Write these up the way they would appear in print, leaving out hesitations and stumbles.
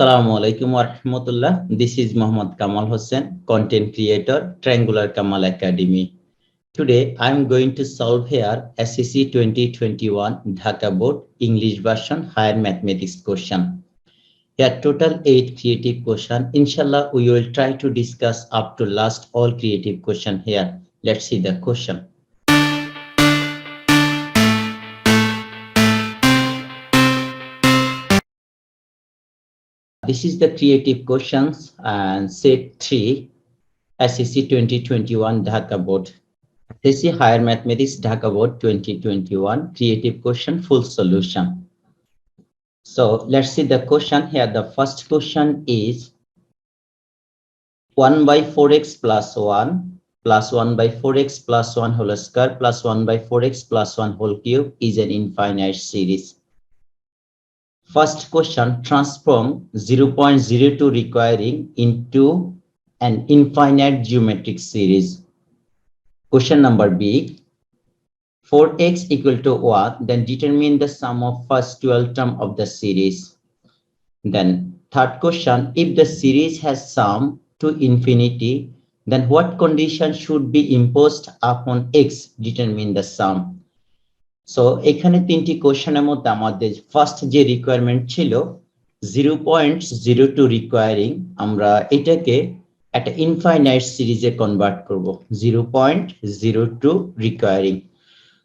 Assalamualaikum warahmatullah. This is Muhammad Kamal Hossain, content creator, Triangular Kamal Academy. Today, I am going to solve here SSC 2021 Dhaka Board English version higher mathematics question. Here total 8 creative question. Inshallah, we will try to discuss up to last all creative question here. Let's see the question. This is the creative questions and set 3 SSC 2021 Dhaka Board. SSC Higher Mathematics Dhaka Board 2021 creative question full solution. So let's see the question here. The first question is 1 by 4x plus 1 plus 1 by 4x plus 1 whole square plus 1 by 4x plus 1 whole cube is an infinite series. First question, transform 0.02 requiring into an infinite geometric series. Question number B, 4x equal to 1, then determine the sum of first 12 term of the series. Then third question, if the series has sum to infinity, then what condition should be imposed upon x determine the sum? So এখানে তিনটি কোশ্চেনের মধ্যে আমাদের first যে requirement ছিল 0.02 recurring, আমরা এটাকে একটা ইনফাইনাইট সিরিজে কনভার্ট করব 0.02 রিকোয়ারিং।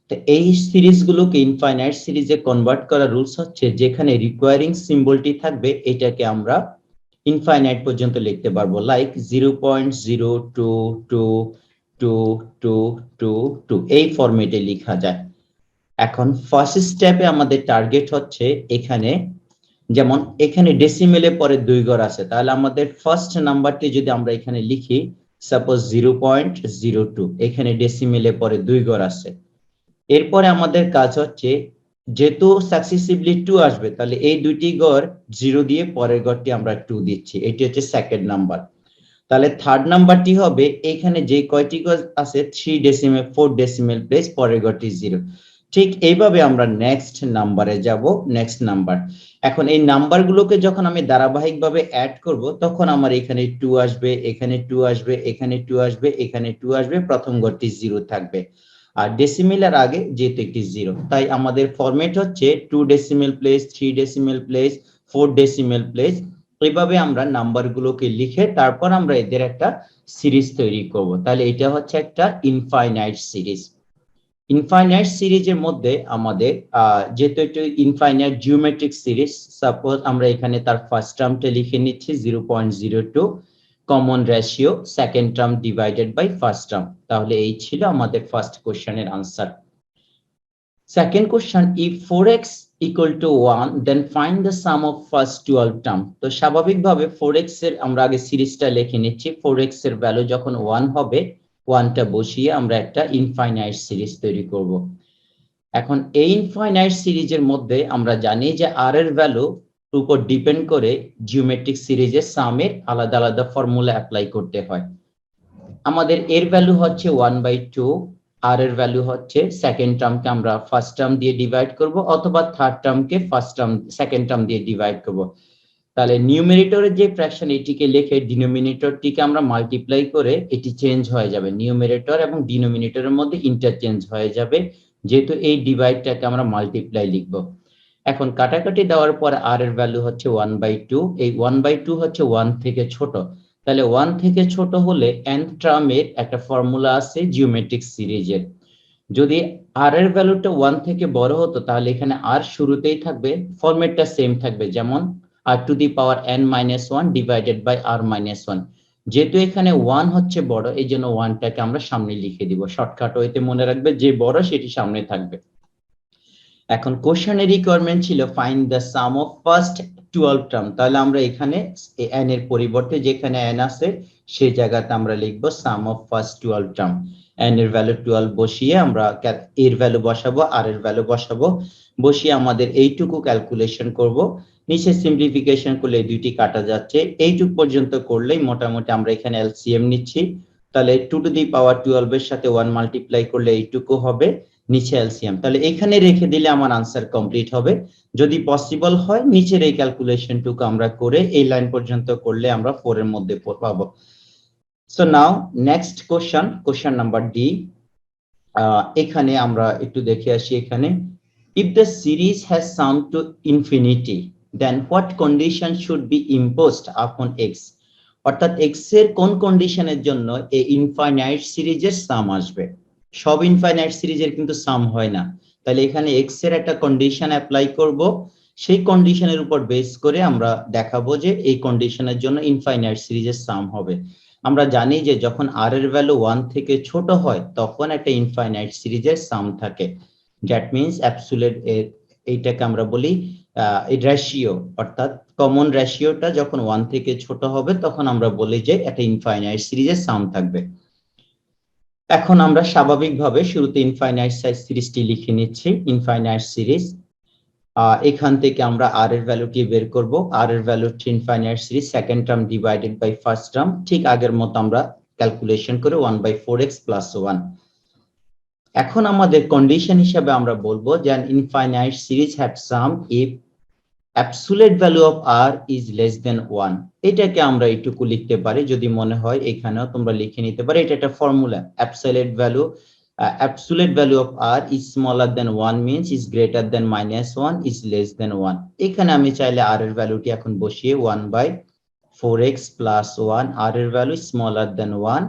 তো এই সিরিজগুলোকে ইনফাইনাইট সিরিজে কনভার্ট করার রুলস হচ্ছে যেখানে রিকোয়ারিং সিম্বলটি থাকবে এটাকে আমরা ইনফাইনাইট পর্যন্ত লিখতে পারবো, লাইক 0.022222 এই ফরম্যাটে লেখা যায়। এখন ফার্স্ট স্টেপে আমাদের টার্গেট হচ্ছে এখানে, যেমন এখানে ডেসিমেলে পরে 2 ঘর আছে, তাহলে আমাদের ফার্স্ট নাম্বারটি যদি আমরা এখানে লিখি সাপোজ 0.02, এখানে ডেসিমেলে পরে 2 ঘর আছে। এরপরে আমাদের কাজ হচ্ছে যেহেতু সাকসেসিভলি 2 আসবে তাহলে এই দুইটি ঘর 0 দিয়ে পরের ঘরটি আমরা 2 দিচ্ছি, এটি হচ্ছে সেকেন্ড নাম্বার। তাহলে থার্ড নাম্বারটি হবে এখানে যে কয়টি ঘর আছে 3 ডেসিমেল 4 ডেসিমেল প্লেস পরের ঘরটি 0। ঠিক এইভাবে আমরা নেক্সট নাম্বারে যাব, নেক্সট নাম্বার। এখন এই নাম্বারগুলোকে যখন আমি ধারাবাহিকভাবে অ্যাড করব তখন আমার এখানে 2 আসবে, এখানে 2 আসবে, এখানে 2 আসবে, এখানে 2 আসবে, প্রথম ঘরটি 0 থাকবে। আর ডেসিমেলের আগে যেহেতু একটি 0, তাই আমাদের ফরম্যাট হচ্ছে 2 decimal place, 3 decimal place, 4 decimal place. এইভাবে আমরা নাম্বারগুলোকে লিখে তারপর আমরা এদের একটা সিরিজ তৈরি করব। তাহলে এটা হচ্ছে একটা ইনফাইনাইট সিরিজ। ইনফাইনাইট সিরিজের মধ্যে আমাদের যেহেতু একটু ইনফাইনাইট জিওমেট্রিক সিরিজ, সাপোজ আমরা এখানে তার ফার্স্ট টার্মটা লিখে নিচ্ছি 0.02 common ratio second term divided by first term. তাহলে এই ছিল আমাদের ফার্স্ট কোশ্চেনের answer. Second question, if 4x equal to 1 then find the sum of first 12 term। তো স্বাভাবিকভাবে 4x এর আমরা আগে সিরিজটা লিখে নিচ্ছি, 4x এর ভ্যালু যখন 1 হবে 1টা বসিয়ে আমরা একটা ইনফাইনাইট সিরিজ তৈরি করব। এখন এই ইনফাইনাইট সিরিজের মধ্যে আমরা জানি যে r এর ভ্যালু উপর ডিপেন্ড করে জিওমেট্রিক সিরিজের সামের আলাদা আলাদা ফর্মুলা অ্যাপ্লাই করতে হয়। আমাদের এর ভ্যালু হচ্ছে 1/2, r এর ভ্যালু হচ্ছে সেকেন্ড টার্মকে আমরা ফার্স্ট টার্ম দিয়ে ডিভাইড করব অথবা থার্ড টার্মকে ফার্স্ট টার্ম সেকেন্ড টার্ম দিয়ে ডিভাইড করব। তাহলে নিউমেরেটরের যে ফ্র্যাকশন এটিকে লিখে ডিনোমিনেটরটিকে আমরা মাল্টিপ্লাই করে এটি চেঞ্জ হয়ে যাবে, নিউমেরেটর এবং ডিনোমিনেটরের মধ্যে ইন্টারচেঞ্জ হয়ে যাবে যেহেতু এই ডিভাইডটাকে আমরা মাল্টিপ্লাই লিখব। এখন কাটাকাটি দেওয়ার পর r এর ভ্যালু হচ্ছে 1/2, এই 1/2 হচ্ছে 1 থেকে ছোট, তাহলে 1 থেকে ছোট হলে nth টার্মের একটা ফর্মুলা আছে জিওমেট্রিক সিরিজের। যদি r এর ভ্যালুটা 1 থেকে বড় হতো তাহলে এখানে r শুরুতেই থাকবে, ফরম্যাটটা সেম থাকবে, যেমন r to the power n-1 divided by r-1। যেহেতু এখানে 1 হচ্ছে বড় এই জন্য 1টাকে আমরা সামনে লিখে দিব, শর্টকাট ওয়েতে মনে রাখবে যে বড় সেটি সামনে থাকবে। এখন কোশ্চেনের রিকোয়ারমেন্ট ছিল find the some of first 12 term, তাহলে আমরা এখানে n এর পরিবর্তে যেখানে n আছে সেই জায়গাতে আমরা লিখব সাম অফ ফার্স্ট 12 টার্ম। n এর ভ্যালু 12 বসিয়ে আমরা এর ভ্যালু বসাবো, r এর ভ্যালু বসাবো, বসিয়ে আমাদের এইটুকু ক্যালকুলেশন করব। নিচে সিম্পলিফিকেশন করলে এই দুইটি কাটা যাচ্ছে, এইটুকু পর্যন্ত করলেই মোটামুটি আমরা এখানে এলসিএম নিচ্ছি। তাহলে 2 টু দি পাওয়ার 12 এর সাথে 1 মাল্টিপ্লাই করলে এইটুকু হবে, নিচে এলসিএম, তাহলে এখানে রেখে দিলে আমার আনসার কমপ্লিট হবে। যদি পসিবল হয় নিচের এই ক্যালকুলেশনটুকু আমরা করে এই লাইন পর্যন্ত করলে আমরা 4 এর মধ্যে পাবো। So now next question number D. এখানে আমরা একটু দেখে আসি। এখানে if the series has sum to infinity then what condition should be imposed upon x, অর্থাৎ x এর কোন কন্ডিশনের জন্য এই ইনফাইনাইট সিরিজের সাম আসবে। সব ইনফাইনাইট সিরিজের কিন্তু সাম হয় না, তাহলে এখানে x এর একটা কন্ডিশন অ্যাপ্লাই করব, সেই কন্ডিশনের উপর বেস করে আমরা দেখাবো যে এই কন্ডিশনের জন্য ইনফাইনাইট সিরিজের সাম হবে। আমরা জানি যে যখন r এর ভ্যালু 1 থেকে ছোট হয় তখন একটা ইনফাইনাইট সিরিজের সাম থাকে, দ্যাট মিন্স অ্যাবসলিউট, এইটাকে আমরা বলি এই রেশিও, অর্থাৎ কমন রেশিওটা যখন 1 থেকে ছোট হবে তখন আমরা বলি যে একটা ইনফাইনাইট সিরিজের সাম থাকবে। এখন আমরা স্বাভাবিকভাবে শুরুতে ইনফাইনাইট সাইজ সিরিজটি লিখে নিচ্ছি। ইনফাইনাইট সিরিজ, এখান থেকে আমরা r এর ভ্যালুটি বের করব। r এর value infinite series second term divided by first term, ঠিক আগের মতো আমরা ক্যালকুলেশন করে 1/4x + 1। এখন আমাদের কন্ডিশন হিসেবে আমরা বলবো যে an infinite series have sum if absolute value of r is less than 1। এটাকে আমরা এইটুকু লিখতে পারি, যদি মনে হয় এখানেও তোমরা লিখে নিতে পারো। এটা একটা formula, absolute value of r is smaller than 1 means is greater than -1 is less than 1। এখানে আমি চাইলে r এর ভ্যালুটি এখন বসিয়ে 1/4x + 1, r এর value smaller than 1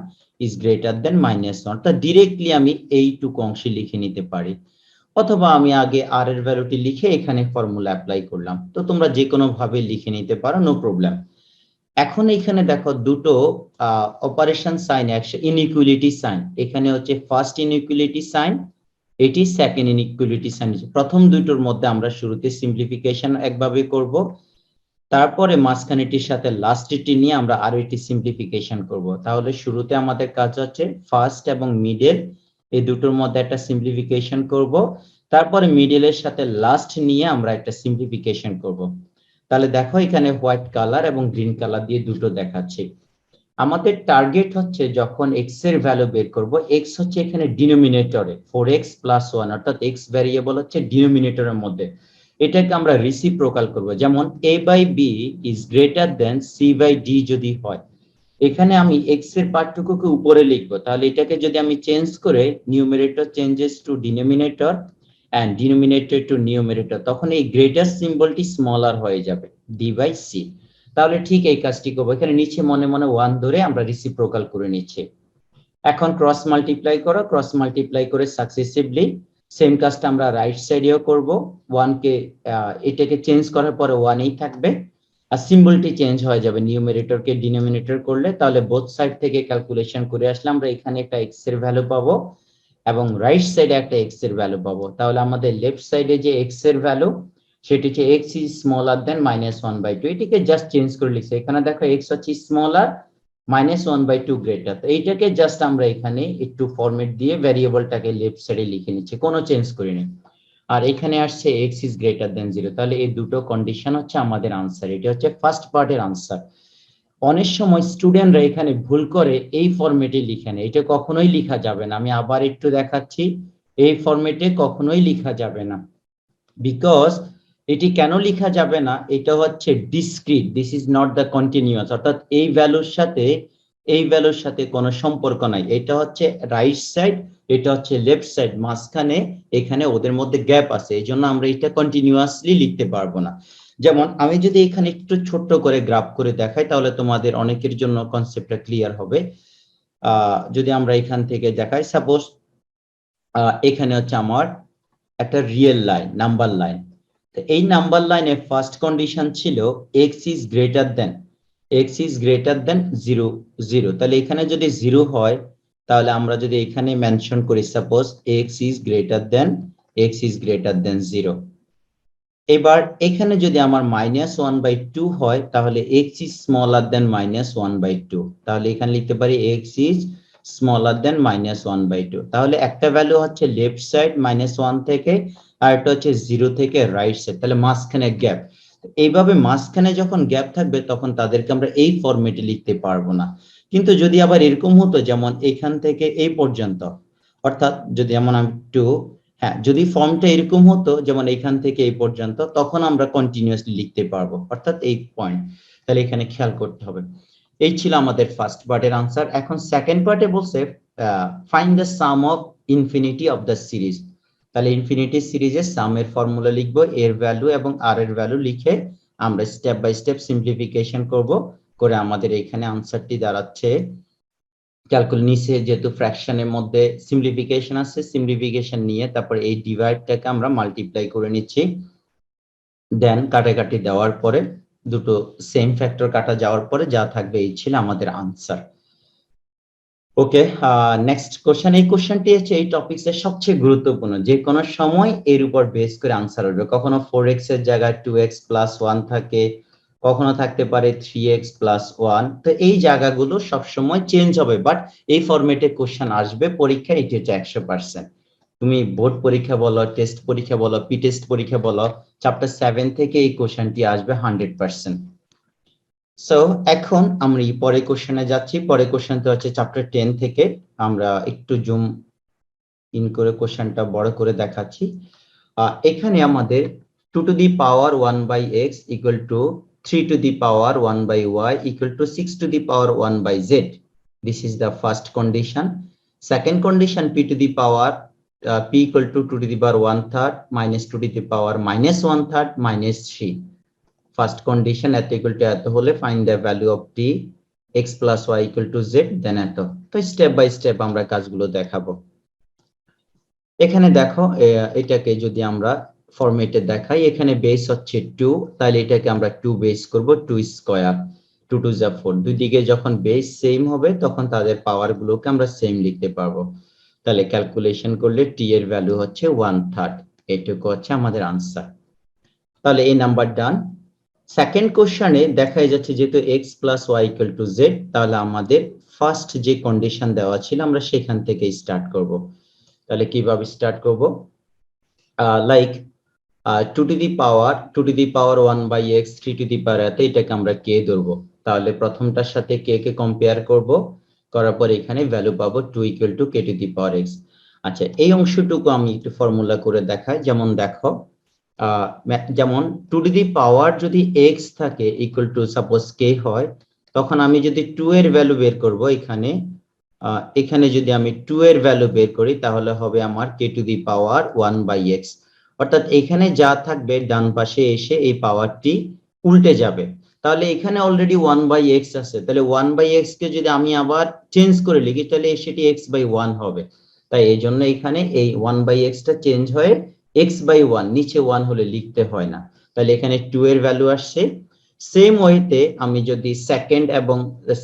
is greater than -1, অর্থাৎ ডিরেক্টলি আমি এইটুকু অংশে লিখে নিতে পারি, অথবা আমি আগে r এর ভ্যালুটি লিখে এখানে ফর্মুলা অ্যাপ্লাই করলাম। তো তোমরা যে কোনো ভাবে লিখে নিতে পারো, নো প্রবলেম। এখন এখানে দেখো দুটো অপারেশন সাইন, ইনইকুয়ালিটি সাইন, এখানে হচ্ছে ফার্স্ট ইনইকুয়ালিটি সাইন, এটি সেকেন্ড ইনইকুয়ালিটি সাইন। প্রথম দুটোর মধ্যে আমরা শুরুতে সিম্পলিফিকেশন একভাবে করব, তারপরে মাঝখানেটির সাথে লাস্টেরটি নিয়ে আমরা আরো একটি সিম্পলিফিকেশন করব। তাহলে শুরুতে আমাদের কাজ হচ্ছে ফার্স্ট এবং মিডল এই দুটোর মধ্যে একটা সিম্পলিফিকেশন করব, তারপরে মিডলের সাথে লাস্ট নিয়ে আমরা একটা সিম্পলিফিকেশন করব। তাহলে দেখো এখানে হোয়াইট কালার এবং গ্রিন কালার দিয়ে দুটো দেখাচ্ছি। আমাদের টার্গেট হচ্ছে যখন x এর ভ্যালু বের করব, x হচ্ছে এখানে ডিনোমিনেটরে 4x + 1, অর্থাৎ x ভ্যারিয়েবল হচ্ছে ডিনোমিনেটরের মধ্যে, এটাকে আমরা রেসিপ্রোকাল করব। যেমন a/b is greater than c/d যদি হয়, এখানে আমি x এর পার্টটুকুকে উপরে লিখবো, তাহলে এটাকে যদি আমি চেঞ্জ করে numerator changes to denominator and denominator to numerator, তখন এই গ্রেটার সিম্বলটি স্মলার হয়ে যাবে d/c। তাহলে ঠিক এই কাজটি করবো, এখানে নিচে মনে মনে 1 ধরে আমরা রেসিপ্রোকাল করে নিচ্ছি। এখন ক্রস মাল্টিপ্লাই করো, ক্রস মাল্টিপ্লাই করে সাকসেসিভলি সেম কাজটা আমরা রাইট সাইডেও করব। 1 কে এটাকে চেঞ্জ করার পরে 1 এই থাকবে, আর সিম্বলটি চেঞ্জ হয়ে যাবে, নিউমারেটর কে ডিনোমিনেটর করলে। তাহলে বোথ সাইড থেকে ক্যালকুলেশন করে আসলে আমরা এখানে একটা x এর ভ্যালু পাবো এবং রাইট সাইডে একটা x এর ভ্যালু পাবো। তাহলে আমাদের লেফট সাইডে যে x এর ভ্যালু সেটি হচ্ছে x is smaller than -1/2, এটিকে জাস্ট চেঞ্জ করে লিখছি। এখানে দেখো x হচ্ছে স্মলার, -1/2 গ্রেটার, তো এইটাকে জাস্ট আমরা এখানে একটু ফরম্যাট দিয়ে ভ্যারিয়েবলটাকে লেফট সাইডে লিখে নিচ্ছি, কোনো চেঞ্জ করিনি। আর এখানে আসছে x is greater than 0, তাহলে এই দুটো কন্ডিশন হচ্ছে আমাদের আনসার। এটা হচ্ছে ফার্স্ট পার্টের আনসার। অনেক সময় স্টুডেন্টরা এখানে ভুল করে এই ফরম্যাটে লিখে নেয়, এটা কখনোই লেখা যাবে না। আমি আবার একটু দেখাচ্ছি, এই ফরম্যাটে কখনোই লেখা যাবে না। বিকজ এটি কেন লেখা যাবে না, এটা হচ্ছে discrete, this is not the continuous, অর্থাৎ এই ভ্যালুর সাথে কোনো সম্পর্ক নাই। এটা হচ্ছে রাইট সাইড, এটা হচ্ছে লেফট সাইড, মাঝখানে এখানে ওদের মধ্যে গ্যাপ আছে, এই জন্য আমরা এটা কন্টিনিউয়াসলি লিখতে পারবো না। যেমন আমি যদি এখানে একটু ছোট্ট করে গ্রাফ করে দেখাই তাহলে তোমাদের অনেকের জন্য কনসেপ্টটা ক্লিয়ার হবে। যদি আমরা এখান থেকে দেখাই, সাপোজ এখানে হচ্ছে আমার একটা রিয়েল লাইন, নাম্বার লাইন। তো এই নাম্বার লাইনে ফার্স্ট কন্ডিশন ছিল x is greater than 0, তাহলে এখানে যদি 0 হয় তাহলে আমরা যদি এখানে মেনশন করি suppose x is greater than 0। এবার এখানে যদি আমার -1/2 হয় তাহলে x is smaller than -1/2, তাহলে এখানে লিখতে পারি x is smaller than -1/2। তাহলে একটা ভ্যালু হচ্ছে লেফট সাইড -1 থেকে, আর একটা হচ্ছে 0 থেকে রাইট সাইড, তাহলে মাঝখানে গ্যাপ। এইভাবে মাঝখানে যখন গ্যাপ থাকবে তখন তাদেরকে আমরা এই ফরম্যাটে লিখতে পারবো না। কিন্তু যদি আবার এরকম হতো যেমন এখান থেকে এই পর্যন্ত, অর্থাৎ যদি এমন আমি একটু হ্যাঁ, যদি ফর্মটা এরকম হতো যেমন এখান থেকে এই পর্যন্ত, তখন আমরা কন্টিনিউয়াসলি লিখতে পারবো, অর্থাৎ এই পয়েন্ট। তাহলে এখানে খেয়াল করতে হবে। এই ছিল আমাদের ফার্স্ট পার্টের আনসার। এখন সেকেন্ড পার্টে বলছে find the some of infinity of the series. তাহলে ইনফিনিটি সিরিজের সামের ফর্মুলা লিখবো, এর ভ্যালু এবং আর এর ভ্যালু লিখে আমরা স্টেপ বাই স্টেপ সিম্পলিফিকেশন করব, করে আমাদের এখানে আনসারটি দাঁড়াচ্ছে নিচে যেহেতু ফ্র্যাকশনের মধ্যে সিম্পলিফিকেশন আছে, সিম্পলিফিকেশন নিয়ে তারপর এই ডিভাইডটাকে আমরা মাল্টিপ্লাই করে নিচ্ছি, দেন কাটাকাটি দেওয়ার পরে দুটো সেম ফ্যাক্টর কাটা যাওয়ার পরে যা থাকবে এই ছিল আমাদের আনসার। ওকে, নেক্সট কোশ্চেন। এই কোশ্চেনটি হচ্ছে এই টপিকস এর সবচেয়ে গুরুত্বপূর্ণ, যে কোনো সময় এর উপর বেস করে আনসার হবে। কখনো 4x এর জায়গায় 2x প্লাস 1 থাকে, কখনো থাকতে পারে 3x প্লাস 1। তো এই জায়গাগুলো সবসময় চেঞ্জ হবে, বাট এই ফরম্যাটে কোশ্চেন আসবে পরীক্ষায়, এটি হচ্ছে 100%। তুমি বোর্ড পরীক্ষা বলো, টেস্ট পরীক্ষা বলো, পি টেস্ট পরীক্ষা বলো, চ্যাপ্টার 7 থেকে এই কোশ্চেনটি আসবে 100%। সো এখন আমরা এই পরের কোশ্চেনে যাচ্ছি। পরের কোশ্চেনটা হচ্ছে চ্যাপ্টার 10 থেকে। আমরা একটু জুম ইন করে কোশ্চেনটা বড় করে দেখাচ্ছি। এখানে আমাদের 2 to the power 1 by x equal to 3 to the power 1 by y equal to 6 to the power 1 by z. This is the first condition. Second condition, p to the power p equal to 2 to the power 1/3 minus 2 to the power minus 1/3 minus 3. First condition at equal to এত হলে find the value of t x plus y equal to z, then এত। তো step by step আমরা কাজগুলো দেখাবো। এখানে দেখো এটাকে যদি আমরা ফরম্যাটে দেখাই, এখানে বেস হচ্ছে 2, তাহলে এটাকে আমরা 2 বেস করব, 2 স্কয়ার, 2 2 যা 4। দুই দিকে যখন বেস সেম হবে তখন তাদের পাওয়ার গুলোকে আমরা সেম লিখতে পারবো। তাহলে ক্যালকুলেশন করলে t এর ভ্যালু হচ্ছে 1/3। এটুকু হচ্ছে আমাদের আনসার। তাহলে এই নাম্বার ডান। সেকেন্ড কোশ্চেনে দেখা যাচ্ছে যেহেতু x plus y equal to z, তাহলে আমাদের ফার্স্ট যে কন্ডিশন দেওয়া ছিল আমরা সেখান থেকে স্টার্ট করব। তাহলে কিভাবে স্টার্ট করব? Like 2 to the power 1 by x, 3 to the power এত, এটাকে আমরা k ধরবো। তাহলে প্রথমটার সাথে k কে কম্পেয়ার করব, করার পর এখানে ভ্যালু পাবো 2 equal to k to the power x। আচ্ছা, এই অংশটুকু আমি একটু ফর্মুলা করে দেখাই। যেমন দেখো, যেমন 2 to the power যদি x থাকে ইকুয়াল টু সাপোজ k হয়, তখন আমি যদি 2 এর ভ্যালু বের করব, এখানে যদি আমি 2 এর ভ্যালু বের করি তাহলে হবে আমার k to the power 1 by x। অর্থাৎ এখানে যা থাকবে ডান পাশে এসে এই পাওয়ারটি উল্টে যাবে। তাহলে এখানে অলরেডি 1 by x আছে, তাহলে 1 by x কে যদি আমি আবার চেঞ্জ করে লিখি তাহলে সেটি x by 1 হবে। তাই এই জন্য এখানে এই 1 by x টা চেঞ্জ হয়ে x by 1, নিচে 1 হলে লিখতে হয় না। তাহলে এখানে 2 এর ভ্যালু আসছে। সেম ওয়েতে আমি যদি সেকেন্ড এবং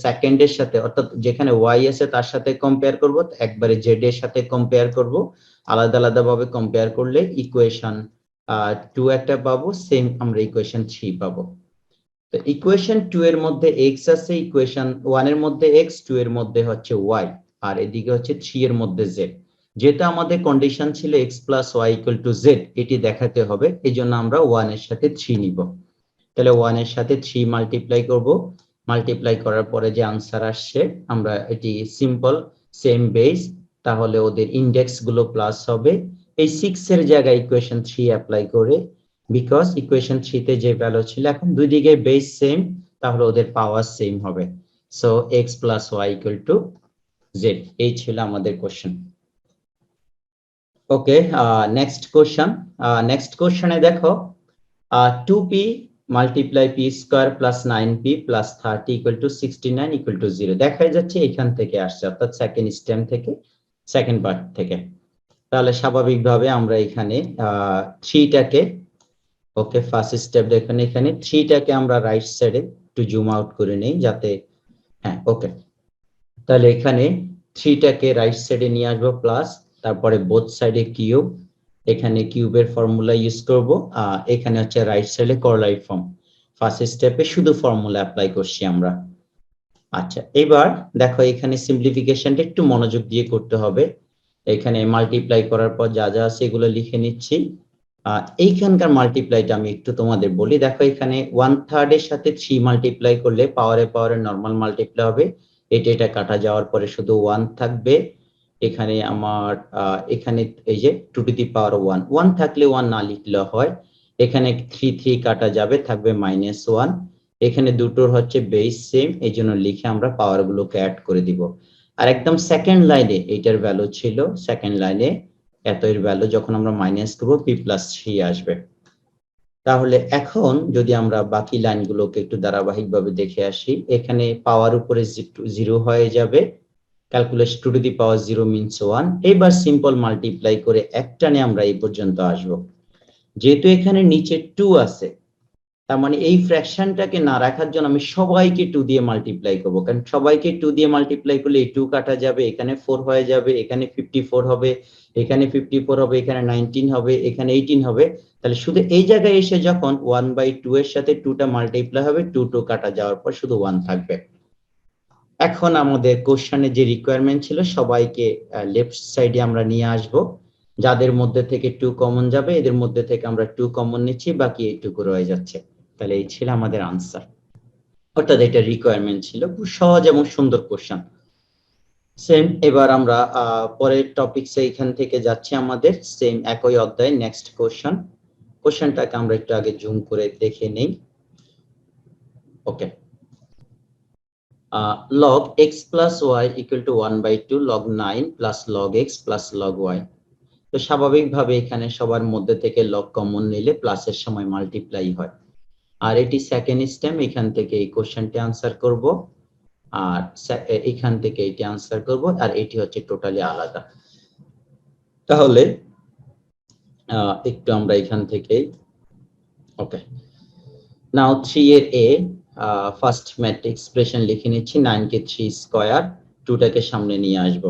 সেকেন্ডের সাথে, অর্থাৎ যেখানে y আছে তার সাথে কম্পেয়ার করব, একবারে z এর সাথে কম্পেয়ার করব, আলাদা আলাদা ভাবে কম্পেয়ার করলে ইকুয়েশন 2 একটা পাবো, সেম আমরা ইকুয়েশন 3 পাবো। তো ইকুয়েশন 2 এর মধ্যে x আছে, ইকুয়েশন 1 এর মধ্যে x, 2 এর মধ্যে হচ্ছে y, আর এদিকে হচ্ছে 3 এর মধ্যে z। যেটা আমাদের কন্ডিশন ছিল x plus y equal to z, এটি দেখাতে হবে, এইজন্য আমরা 1 এর সাথে 3 নিব। তাহলে 1 এর সাথে 3 মাল্টিপ্লাই করব, মাল্টিপ্লাই করার পরে যে আনসার আসছে আমরা এটি সিম্পল সেম বেস, তাহলে ওদের ইনডেক্স গুলো প্লাস হবে। এই 6 এর জায়গায় ইকুয়েশন 3 অ্যাপ্লাই করে, বিকজ ইকুয়েশন 3 তে যে ভ্যালু ছিল, এখন দুই দিকে বেস সেম, তাহলে ওদের পাওয়ার সেম হবে। So x plus y equal to z। এই ছিল আমাদের কোশ্চেন। ওকে, নেক্সট কোশ্চেন। নেক্সট কোশ্চেনে দেখো 2p multiply p square plus 9p plus 30 equal to 69 equal to 0 দেখা যাচ্ছে এখান থেকে আসছে, অর্থাৎ সেকেন্ড স্টেপ থেকে, সেকেন্ড পার্ট থেকে। তাহলে স্বাভাবিকভাবে আমরা এখানে 3 টাকে, ওকে ফার্স্ট স্টেপ দেখেন, এখানে 3 টাকে আমরা রাইট সাইডে একটু জুম আউট করে নেই যাতে, হ্যাঁ ওকে। তাহলে এখানে 3 টাকে রাইট সাইডে নিয়ে আসবো প্লাস, তারপরে বোথ সাইডে কিউব, এখানে কিউবের ফর্মুলা ইউজ করব, এখানে হচ্ছে রাইট সাইডে করলাই ফর্ম। ফার্স্ট স্টেপে শুধু ফর্মুলা অ্যাপ্লাই করছি আমরা। আচ্ছা, এবার দেখো এখানে সিম্পলিফিকেশনটা একটু মনোযোগ দিয়ে করতে হবে। এখানে মাল্টিপ্লাই করার পর যা যা আছে এগুলো লিখে নিচ্ছি। এইখানকার মাল্টিপ্লাইটা আমি একটু তোমাদের বলি। দেখো এখানে 1/3 এর সাথে 3 মাল্টিপ্লাই করলে পাওয়ারে নরমাল মাল্টিপ্লাই হবে, এটা কাটা যাওয়ার পরে শুধু 1 থাকবে। এখানে আমার এখানে এই যে 2 টু দি পাওয়ার 1, 1 থাকলে 1 না লিখলে হয়। এখানে 3 কাটা যাবে, থাকবে -1। এখানে দুটোর হচ্ছে বেস সেম, এই জন্য লিখে আমরা পাওয়ার গুলোকে অ্যাড করে দিব। আর একদম সেকেন্ড লাইনে এইটার ভ্যালু ছিল, সেকেন্ড লাইনে এত এর ভ্যালু যখন আমরা মাইনাস করব p+3 আসবে। তাহলে এখন যদি আমরা বাকি লাইনগুলোকে একটু ধারাবাহিকভাবে দেখে আসি, এখানে পাওয়ার উপরে 0 হয়ে যাবে, calculation 2 two the power 0 means 1। এবার সিম্পল মাল্টিপ্লাই করে একটানে আমরা এই পর্যন্ত আসব। যেহেতু এখানে নিচে 2 আছে, তার মানে এই ফ্র্যাকশনটাকে না রাখার জন্য আমি সবাইকে 2 দিয়ে মাল্টিপ্লাই করব, কারণ সবাইকে 2 দিয়ে মাল্টিপ্লাই করলে এই 2 কাটা যাবে, এখানে 4 হয়ে যাবে, এখানে 54 হবে, এখানে 54 হবে, এখানে 19 হবে, এখানে 18 হবে। তাহলে শুধু এই জায়গায় এসে যখন 1/2 এর সাথে 2টা মাল্টিপ্লাই হবে, 2 কাটা যাওয়ার পর শুধু 1 থাকবে। এখন আমাদের কোশ্চেনে যে রিকোয়ারমেন্ট ছিল, সবাইকে লেফট সাইডে আমরা নিয়ে আসব। যাদের মধ্যে থেকে 2 কমন যাবে, এদের মধ্যে থেকে আমরা 2 কমন নিচ্ছি, বাকি এইটুকু রয়ে যাচ্ছে। তাহলে এই ছিল আমাদের আনসার, অর্থাৎ এটা রিকোয়ারমেন্ট ছিল। খুব সহজ এবং সুন্দর কোশ্চেন। সেম এবার আমরা পরের টপিকসে এখান থেকে যাচ্ছি, আমাদের সেম একই অধ্যায় নেক্সট কোশ্চেন। কোশ্চেনটাকে আমরা একটু আগে জুম করে দেখে নেই। ওকে, log x plus y equal to 1/2 log 9 plus log x plus log y। তো স্বাভাবিকভাবে এখানে সবার মধ্যে থেকে লগ কমন নিলে প্লাসের সময় মাল্টিপ্লাই হয়। আর এটি সেকেন্ড স্টেপ, এখান থেকে এই কোশ্চেনটি আনসার করব, আর এখান থেকে এটি আনসার করব, আর এটি হচ্ছে টোটালি আলাদা। তাহলে একটু আমরা এখান থেকে ওকে, নাও 3 এর a ফার্স্ট ম্যাট্রিক্স এক্সপ্রেশন লিখে নিচ্ছি, 9 কে 3 স্কয়ার, 2 টাকে সামনে নিয়ে আসব।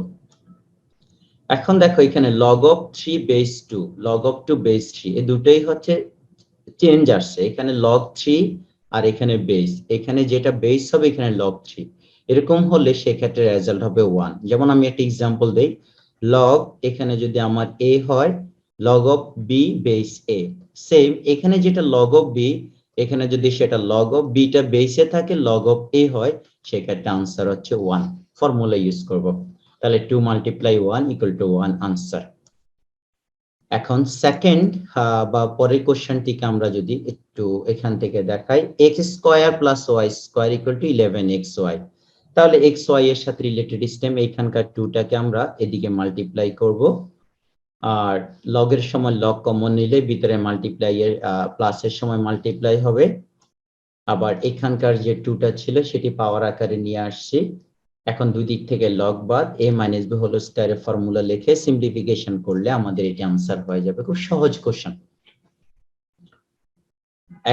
এখন দেখো এখানে log of 3 base 2, log of 2 base 3, এই দুটোই হচ্ছে চেঞ্জ আসছে। এখানে log 3 আর এখানে বেস, এখানে যেটা বেস হবে এখানে log 3। এরকম হলে সেক্ষেত্রে রেজাল্ট হবে 1। যেমন আমি একটা एग्जांपल দেই, log এখানে যদি আমার a হয়, log of b base a, same এখানে যেটা log of b, এখানে যদি সেটা log of b টা বেসে থাকে, log of a হয়, সেক্ষেত্রে আনসার হচ্ছে 1। ফর্মুলা ইউজ করব, তাহলে 2 × 1 = 1 আনসার। এখন সেকেন্ড বা পরের কোশ্চেনটিকে আমরা যদি একটু এখান থেকে দেখাই, x² + y² = 11xy। তাহলে xy এর সাথে রিলেটেড স্টেম, এখানকার 2 টাকে আমরা এদিকে মাল্টিপ্লাই করব, আর লগ এর সময় লগ কমন নিলে ভিতরে মাল্টিপ্লাই এর প্লাসের সময় মাল্টিপ্লাই হবে। আবার এখানকার যে 2 টা ছিল সেটি পাওয়ার আকারে নিয়ে আসছি। এখন দুই দিক থেকে লগ বাদ a - b হোল স্কয়ারের ফর্মুলা লিখে সিম্পলিফিকেশন করলে আমাদের এটি আনসার হয়ে যাবে। খুব সহজ কোশ্চেন।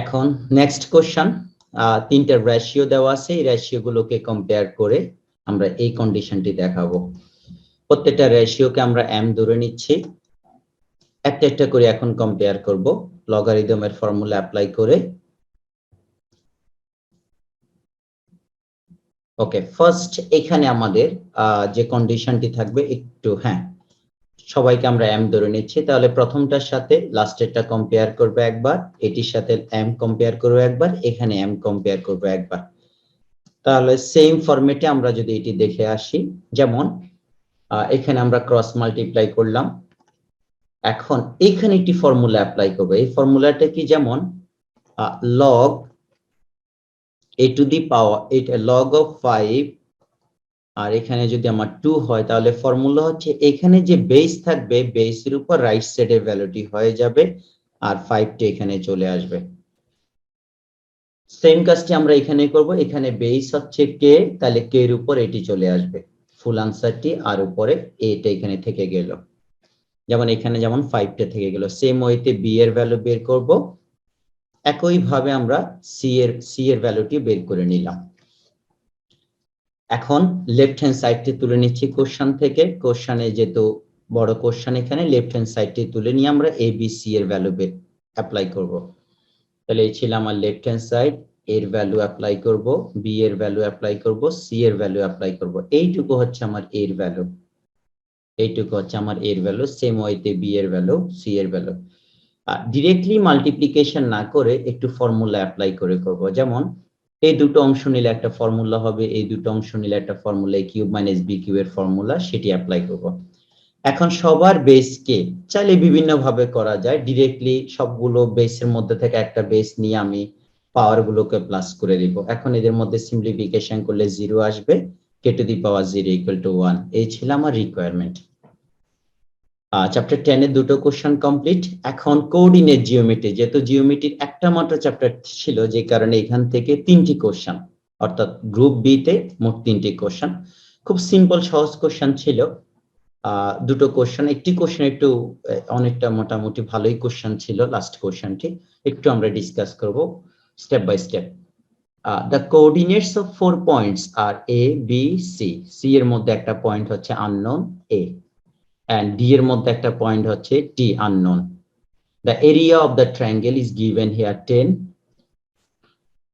এখন নেক্সট কোশ্চেন, তিনটা রেশিও দেওয়া আছে, এই রেশিও গুলোকে কম্পেয়ার করে আমরা এই কন্ডিশনটি দেখাবো। প্রত্যেকটা রেশিওকে আমরা m ধরে নিচ্ছি, একটা একটা করে এখন কম্পেয়ার করব লগারিদমের ফর্মুলা অ্যাপ্লাই করে। ওকে, ফার্স্ট এখানে আমাদের যে কন্ডিশনটি থাকবে একটু, সবাইকে আমরা m ধরে নিচ্ছি। তাহলে প্রথমটার সাথে লাস্টেরটা কম্পেয়ার করব একবার, এটির সাথে m কম্পেয়ার করব একবার, এখানে m কম্পেয়ার করব একবার। তাহলে সেম ফরম্যাটে আমরা যদি এটি দেখে আসি, যেমন এখানে আমরা ক্রস মাল্টিপ্লাই করলাম। এখন এখানে একটি ফর্মুলা অ্যাপ্লাই করব, এই ফর্মুলাটা কি, যেমন log a to the power, এটা log of 5, আর এখানে যদি আমার 2 হয়, তাহলে ফর্মুলা হচ্ছে এখানে যে বেস থাকবে, বেসের উপর রাইট সাইডের ভ্যালুটি হয়ে যাবে, আর 5 টি এখানে চলে আসবে। সেম কাজটি আমরা এখানে করব, এখানে বেস হচ্ছে k, তাহলে k এর উপর এটি চলে আসবে ফুল আনসারটি, আর উপরে এটা এখানে থেকে গেল, যেমন এখানে যেমন 5 টা থেকে গেল। সেম ওয়েতে b এর ভ্যালু বের করব, একই ভাবে আমরা c এর ভ্যালুটি বের করে নিলাম। এখন লেফট হ্যান্ড সাইডটি তুলে নিচ্ছি কোশ্চেন থেকে, কোশ্চেনে যেহেতু বড় কোশ্চেন, এখানে লেফট হ্যান্ড সাইডটি তুলে নিয়ে আমরা a b c এর ভ্যালু অ্যাপ্লাই করব। তাহলে এই ছিল আমার লেফট হ্যান্ড সাইড, এর ভ্যালু অ্যাপ্লাই করব, b এর ভ্যালু অ্যাপ্লাই করব, c এর ভ্যালু অ্যাপ্লাই করব। এইটুকু হচ্ছে আমার a এর ভ্যালু, এইটুকু হচ্ছে আমার a এর ভ্যালু। সেম ওয়েতে b এর ভ্যালু, c এর ভ্যালু। ডিরেক্টলি মাল্টিপ্লিকেশন না করে একটু ফর্মুলা অ্যাপ্লাই করে করব। যেমন এই দুটো অংশ নিলে একটা ফর্মুলা হবে, এই দুটো অংশ নিলে একটা ফর্মুলা, a³ - b³ এর ফর্মুলা, সেটি অ্যাপ্লাই করব। এখন সবার বেসকে চাইলে বিভিন্ন ভাবে করা যায়, ডিরেক্টলি সবগুলো বেসের মধ্যে থেকে একটা বেস নিয়ে আমি পাওয়ার গুলোকে প্লাস করে দিব। এখন এদের মধ্যে সিম্পলিফিকেশন করলে 0 আসবে, k two the power 0 equal to 1। এই ছিল আমার রিকোয়ারমেন্ট। চ্যাপ্টার 10 এর দুটো কোশ্চেন কমপ্লিট। এখন কোঅর্ডিনেট জিওমেট্রি, যেহেতু জিওমেট্রির একটা মাত্র চ্যাপ্টার ছিল, যে কারণে এখান থেকে 3টি কোশ্চেন, অর্থাৎ গ্রুপ বি তে মোট 3টি কোশ্চেন। খুব সিম্পল সহজ কোশ্চেন ছিল। দুটো কোশ্চেন, একটি কোশ্চেন একটু অনেকটা মোটামুটি ভালোই কোশ্চেন ছিল, লাস্ট কোশ্চেনটি একটু আমরা ডিসকাস করব step by step. The coordinates of 4 points are A B C. C এর মধ্যে একটা পয়েন্ট হচ্ছে আননোন এ, and D এর মধ্যে একটা পয়েন্ট হচ্ছে T unknown. The area of the triangle is given here 10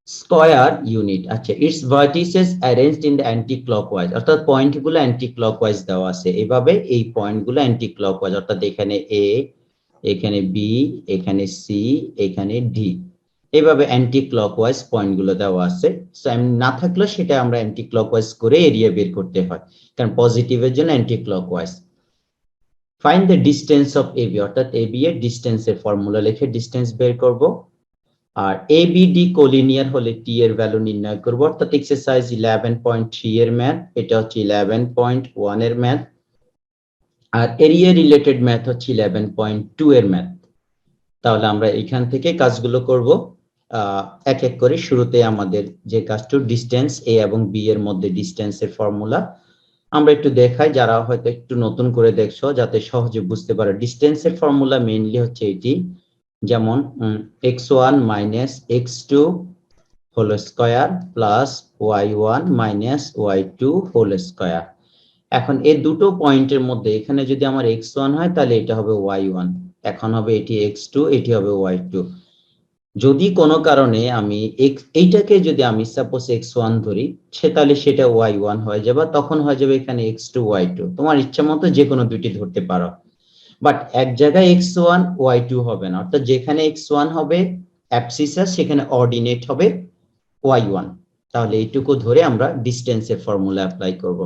square unit. আচ্ছা, its vertices arranged in the anti-clockwise, অর্থাৎ পয়েন্ট গুলো অ্যান্টি ক্লকওয়াইজ দেওয়া আছে। এভাবে এই পয়েন্ট গুলো অ্যান্টি ক্লকওয়াইজ, অর্থাৎ এখানে A, এখানে B, এখানে C, এখানে D, এভাবে অ্যান্টি ক্লকওয়াইজ পয়েন্ট গুলো দেওয়া আছে। সো না থাকলে সেটা আমরা অ্যান্টি ক্লকওয়াইজ করে এরিয়া বের করতে হয়, কারণ পজিটিভের জন্য anti clockwise. Find the distance of A B, অর্থাৎ এবি এর ডিস্টেন্সের ফর্মুলা লিখে ডিস্টেন্স বের করব। আর এবিডি কোলিনিয়ার হলে টি এর ভ্যালু নির্ণয় করব, অর্থাৎ এক্সারসাইজ 11.3 এর ম্যাথ, এটা হচ্ছে 11.1 এর ম্যাথ, আর এরিয়া রিলেটেড ম্যাথ হচ্ছে 11.2 এর ম্যাথ। তাহলে আমরা এখান থেকে কাজগুলো করব এক এক করে। শুরুতে আমাদের যে কাজটু ডিস্টেন্স এ এবং বি এর মধ্যে ডিস্টেন্সের ফর্মুলা আমরা একটু দেখাই, যারা হয়তো একটু নতুন করে দেখছো যাতে সহজে বুঝতে পারো। ডিস্টেন্সের ফর্মুলা মেইনলি হচ্ছে এটি, যেমন x1 minus x2 whole square plus y1 minus y2 whole square. এখন এই দুটো পয়েন্টের মধ্যে এখানে যদি আমার x1 হয় তাহলে এটা হবে y1, এখন হবে এটি x2, এটি হবে y2। যদি কোনো কারণে আমি এইটাকে যদি আমি সাপোজ x1 ধরি, তাহলে সেটা y1 হয়ে যাবে, তখন হয়ে যাবে এখানে x2 y2, তোমার ইচ্ছা মতো যে কোনো দুটি ধরতে পারো। বাট এক জায়গায় x1 y2 হবে না, অর্থাৎ যেখানে x1 হবে অ্যাবসিসাস সেখানে অর্ডিনেট হবে y1। তাহলে এইটুকু ধরে আমরা ডিস্টেন্সের ফর্মুলা অ্যাপ্লাই করব।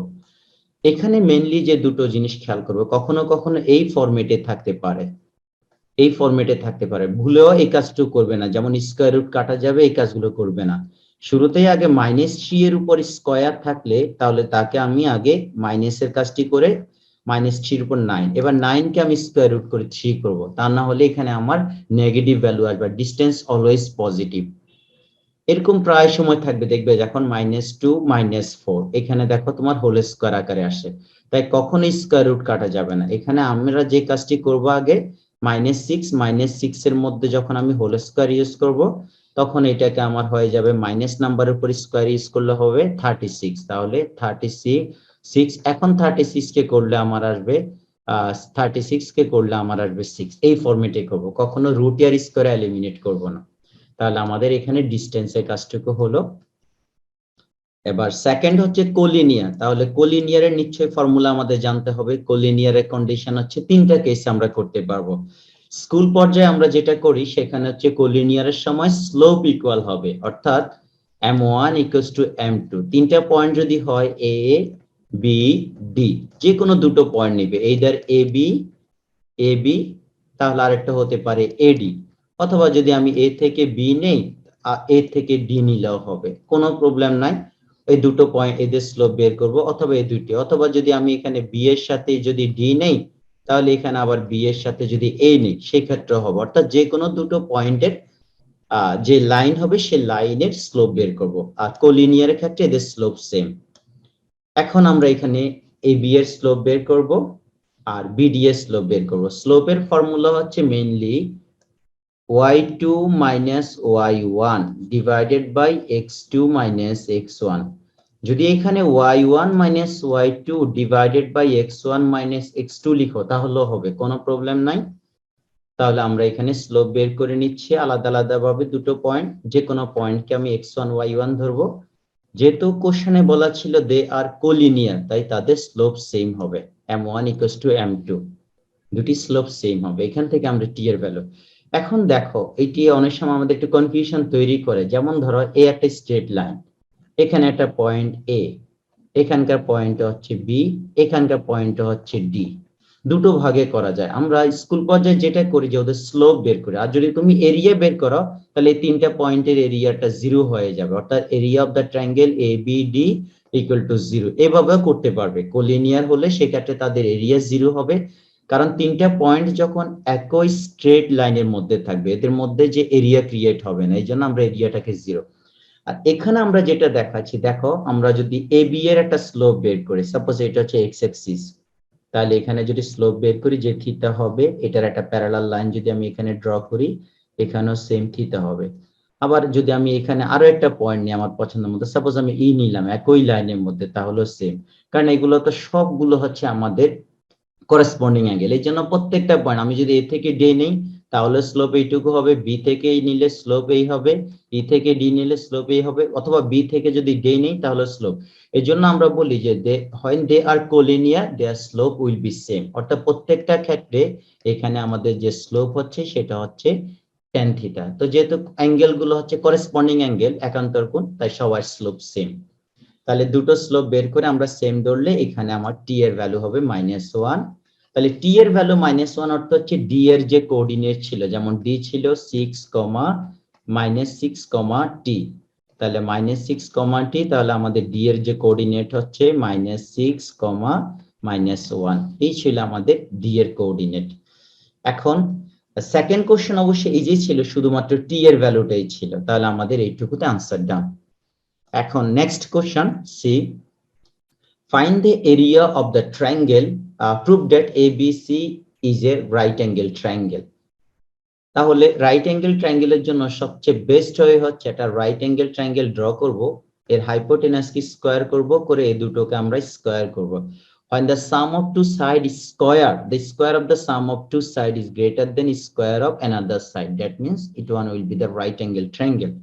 এখানে মেইনলি যে দুটো জিনিস খেয়াল করব, কখনো কখনো এই ফরম্যাটে থাকতে পারে, এই ফরম্যাটে থাকতে পারে, ভুলেও এই কাজটুকু করবে না, যেমন স্কয়ার রুট কাটা যাবে, এই কাজগুলো করবে না। শুরুতেই আগে -3 এর উপর স্কয়ার থাকলে তাহলে তাকে আমি আগে মাইনাসের কাজটি করে -3 এর উপর 9, এবার 9 কে আমি স্কয়ার রুট করে 3 করব, তা না হলে এখানে আমার নেগেটিভ ভ্যালু আসবে। Distance always positive. এরকম প্রায় সময় থাকবে, দেখবে যখন -2 -4 এখানে দেখো তোমার হোল স্কয়ার আকারে আসে, তাই কখনোই স্কয়ার রুট কাটা যাবে না। এখানে আমরা যে কাজটি করব, আগে -6 এর মধ্যে যখন আমি হোল স্কয়ার ইউজ করব, তখন এটাকে আমার হয়ে যাবে মাইনাস নাম্বারের উপর স্কয়ার ইউজ করলে হবে 36, তাহলে 36। এখন 36 কে করলে আমার আসবে 36 কে করলে আমার আসবে 6। এই ফরম্যাটে করব, কখনো রুট আর স্কয়ার এলিমিনেট করব না। তাহলে আমাদের এখানে ডিসটেন্সের কাজটুকু হলো। এবার সেকেন্ড হচ্ছে কোলিনিয়ার। তাহলে কোলিনিয়ারের নিশ্চয় ফর্মুলা আমাদের জানতে হবে। কোলিনিয়ারের কন্ডিশন হচ্ছে তিনটা কেস আমরা করতে পারবো। স্কুল পর্যায়ে আমরা যেটা করি সেখানে হচ্ছে কোলিনিয়ারের সময় স্লোপ ইকুয়াল হবে, অর্থাৎ m1 ইকুয়ালস টু m2। তিনটা পয়েন্ট যদি হয় a b d, যে কোনো দুটো পয়েন্ট নিবে, এইদার a b, তাহলে আরেকটা হতে পারে ad, অথবা যদি আমি a থেকে b নেই, a থেকে d নিলেও হবে, কোনো প্রবলেম নাই। এই দুটো পয়েন্ট এদের স্লোপ বের করব, অথবা এই দুইটি, অথবা যদি আমি এখানে b এর সাথে যদি d নেই, তাহলে এখানে আবার b এর সাথে যদি a নেই সেই ক্ষেত্রে হবে, অর্থাৎ যে কোনো দুটো পয়েন্টের যে লাইন হবে সেই লাইনের স্লোপ বের করব। আর কোলিনিয়ারের ক্ষেত্রে এদের স্লোপ সেম। এখন আমরা এখানে ab এর স্লোপ বের করব আর bd এর স্লোপ বের করব। স্লোপের ফর্মুলা হচ্ছে mainly y2 minus y1 divided by x2 minus x1। যদি এখানে y1 minus y2 divided by x1 minus x2 লিখো তাহলে হবে, কোনো প্রবলেম নাই। তাহলে আমরা এখানে স্লোপ বের করে নিচ্ছি আলাদা আলাদা ভাবে দুটো পয়েন্ট, যে কোনো পয়েন্টকে আমি x1 y1 ধরবো। যেহেতু কোশ্চেনে বলা ছিল দে আর কোলিনিয়ার, তাই তাদের স্লোপ সেম হবে, m1 equals to m2, দুটি স্লোপ সেম হবে। এখান থেকে আমরা টি এর ভ্যালু। এখন দেখো এটি অনেক সময় আমাদের একটু কনফিউশন তৈরি করে, যেমন ধরো এ একটা স্ট্রেট লাইন, এখানে একটা পয়েন্ট এ, এখানকার পয়েন্ট হচ্ছে বি, এখানকার পয়েন্ট হচ্ছে ডি। দুটো ভাগে করা যায়। আমরা স্কুল পর্যায়ে যেটা করি যে ওদের স্লোপ বের করি, আর যদি তুমি এরিয়া বের করো তাহলে এই তিনটা পয়েন্টের এরিয়াটা 0 হয়ে যাবে, অর্থাৎ area of the triangle ABD equal to 0। এভাবে করতে পারবে। কোলিনিয়ার হলে সেক্ষেত্রে তাদের এরিয়া 0 হবে, কারণ তিনটা পয়েন্ট যখন একই স্ট্রেট লাইনের মধ্যে থাকবে এদের মধ্যে যে এরিয়া ক্রিয়েট হবে না, এই জন্য আমরা এরিয়াটাকে 0। আর এখানে আমরা যেটা দেখাচ্ছি, দেখো আমরা যদি এবি এর একটা স্লোপ বের করি, সাপোজ এটা হচ্ছে এক্স অ্যাক্সিস, তাহলে এখানে যদি স্লোপ বের করি যে থিটা হবে, এটার একটা প্যারালাল লাইন যদি আমি এখানে ড্র করি, এখানেও সেম থিটা হবে। আবার যদি আমি এখানে আরো একটা পয়েন্ট নিই আমার পছন্দ মতো, সাপোজ আমি ই নিলাম একই লাইনের মধ্যে, তাহলে সেম, কারণ এগুলো তো সবগুলো হচ্ছে আমাদের করেসপন্ডিং অ্যাঙ্গেল। এই জন্য প্রত্যেকটা পয়েন্ট আমি যদি এ থেকে ডি নেই তাহলে স্লোপ এইটুকু হবে, বি থেকে এই নিলে স্লোপ এই হবে, ই থেকে ডি নিলে স্লোপ এই হবে, অথবা বি থেকে যদি ডি নেই তাহলে স্লোপ। এই জন্য আমরা বলি যে when they are collinear their slope will be same, অর্থাৎ প্রত্যেকটা ক্ষেত্রে এখানে আমাদের যে স্লোপ হচ্ছে সেটা হচ্ছে tan থিটা। তো যেহেতু অ্যাঙ্গেল গুলো হচ্ছে করেসপন্ডিং অ্যাঙ্গেল, একান্তর কোণ, তাই সবার স্লোপ সেম। তাহলে দুটো স্লোপ বের করে আমরা সেম ধরলে এখানে আমার টি এর ভ্যালু হবে -1। তাহলে টি এর ভ্যালু -1 অর্থ হচ্ছে ডি এর যে কোঅর্ডিনেট ছিল, যেমন ডি ছিল 6, -6, টি, তাহলে -6, টি, তাহলে আমাদের ডি এর যে কোঅর্ডিনেট হচ্ছে -6, -1, এই ছিল আমাদের ডি এর কোঅর্ডিনেট। এখন সেকেন্ড কোশ্চেন অবশ্যই ইজি ছিল, শুধুমাত্র টি এর ভ্যালুটাই ছিল, তাহলে আমাদের এইটুকুতে আনসার ডান। এখন next question C, find the area of the triangle, prove that ABC is a right angle triangle। তাহলে রাইট অ্যাঙ্গেল ট্রায়াঙ্গেলের জন্য সবচেয়ে বেস্ট ওয়ে হচ্ছে একটা রাইট অ্যাঙ্গেল ট্রায়াঙ্গেল ড্র করব, এর হাইপোটেনাসকে স্কয়ার করব, করে এই দুটোকে আমরা স্কয়ার করব। when the sum of two side is square, the square of the sum of two side is greater than square of another side, that means it one will be the right angle triangle।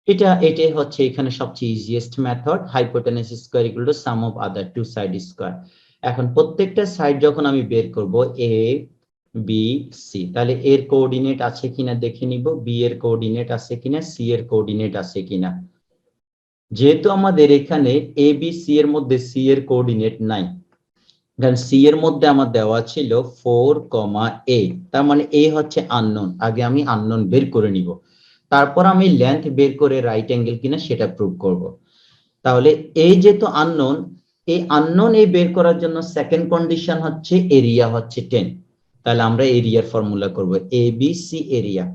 এটাই হচ্ছে এখানে সবচেয়ে easiest method, hypotenuse square equal to sum of other two side square. এখন প্রত্যেকটা side যখন আমি বের করব এ বি সি, তাহলে এর কোঅর্ডিনেট আছে কিনা দেখে নিব, বি এর কোঅর্ডিনেট আছে কিনা, সি এর কোঅর্ডিনেট আছে কিনা। যেহেতু আমাদের এখানে এ বি সি এর মধ্যে সি এর কোঅর্ডিনেট নাই, কারণ সি এর মধ্যে আমার দেওয়া ছিল 4, a, তার মানে এ হচ্ছে আননোন, আগে আমি আননোন বের করে নিব, তারপর আমি লেন্থ বের করে রাইট অ্যাঙ্গেল কিনা সেটা প্রুভ করব। তাহলে এই যেহেতু আননোন, এই আননোন এই বের করার জন্য সেকেন্ড কন্ডিশন হচ্ছে এরিয়া হচ্ছে 10। তাহলে আমরা এরিয়ার ফর্মুলা করব, এ বি সি এরিয়া।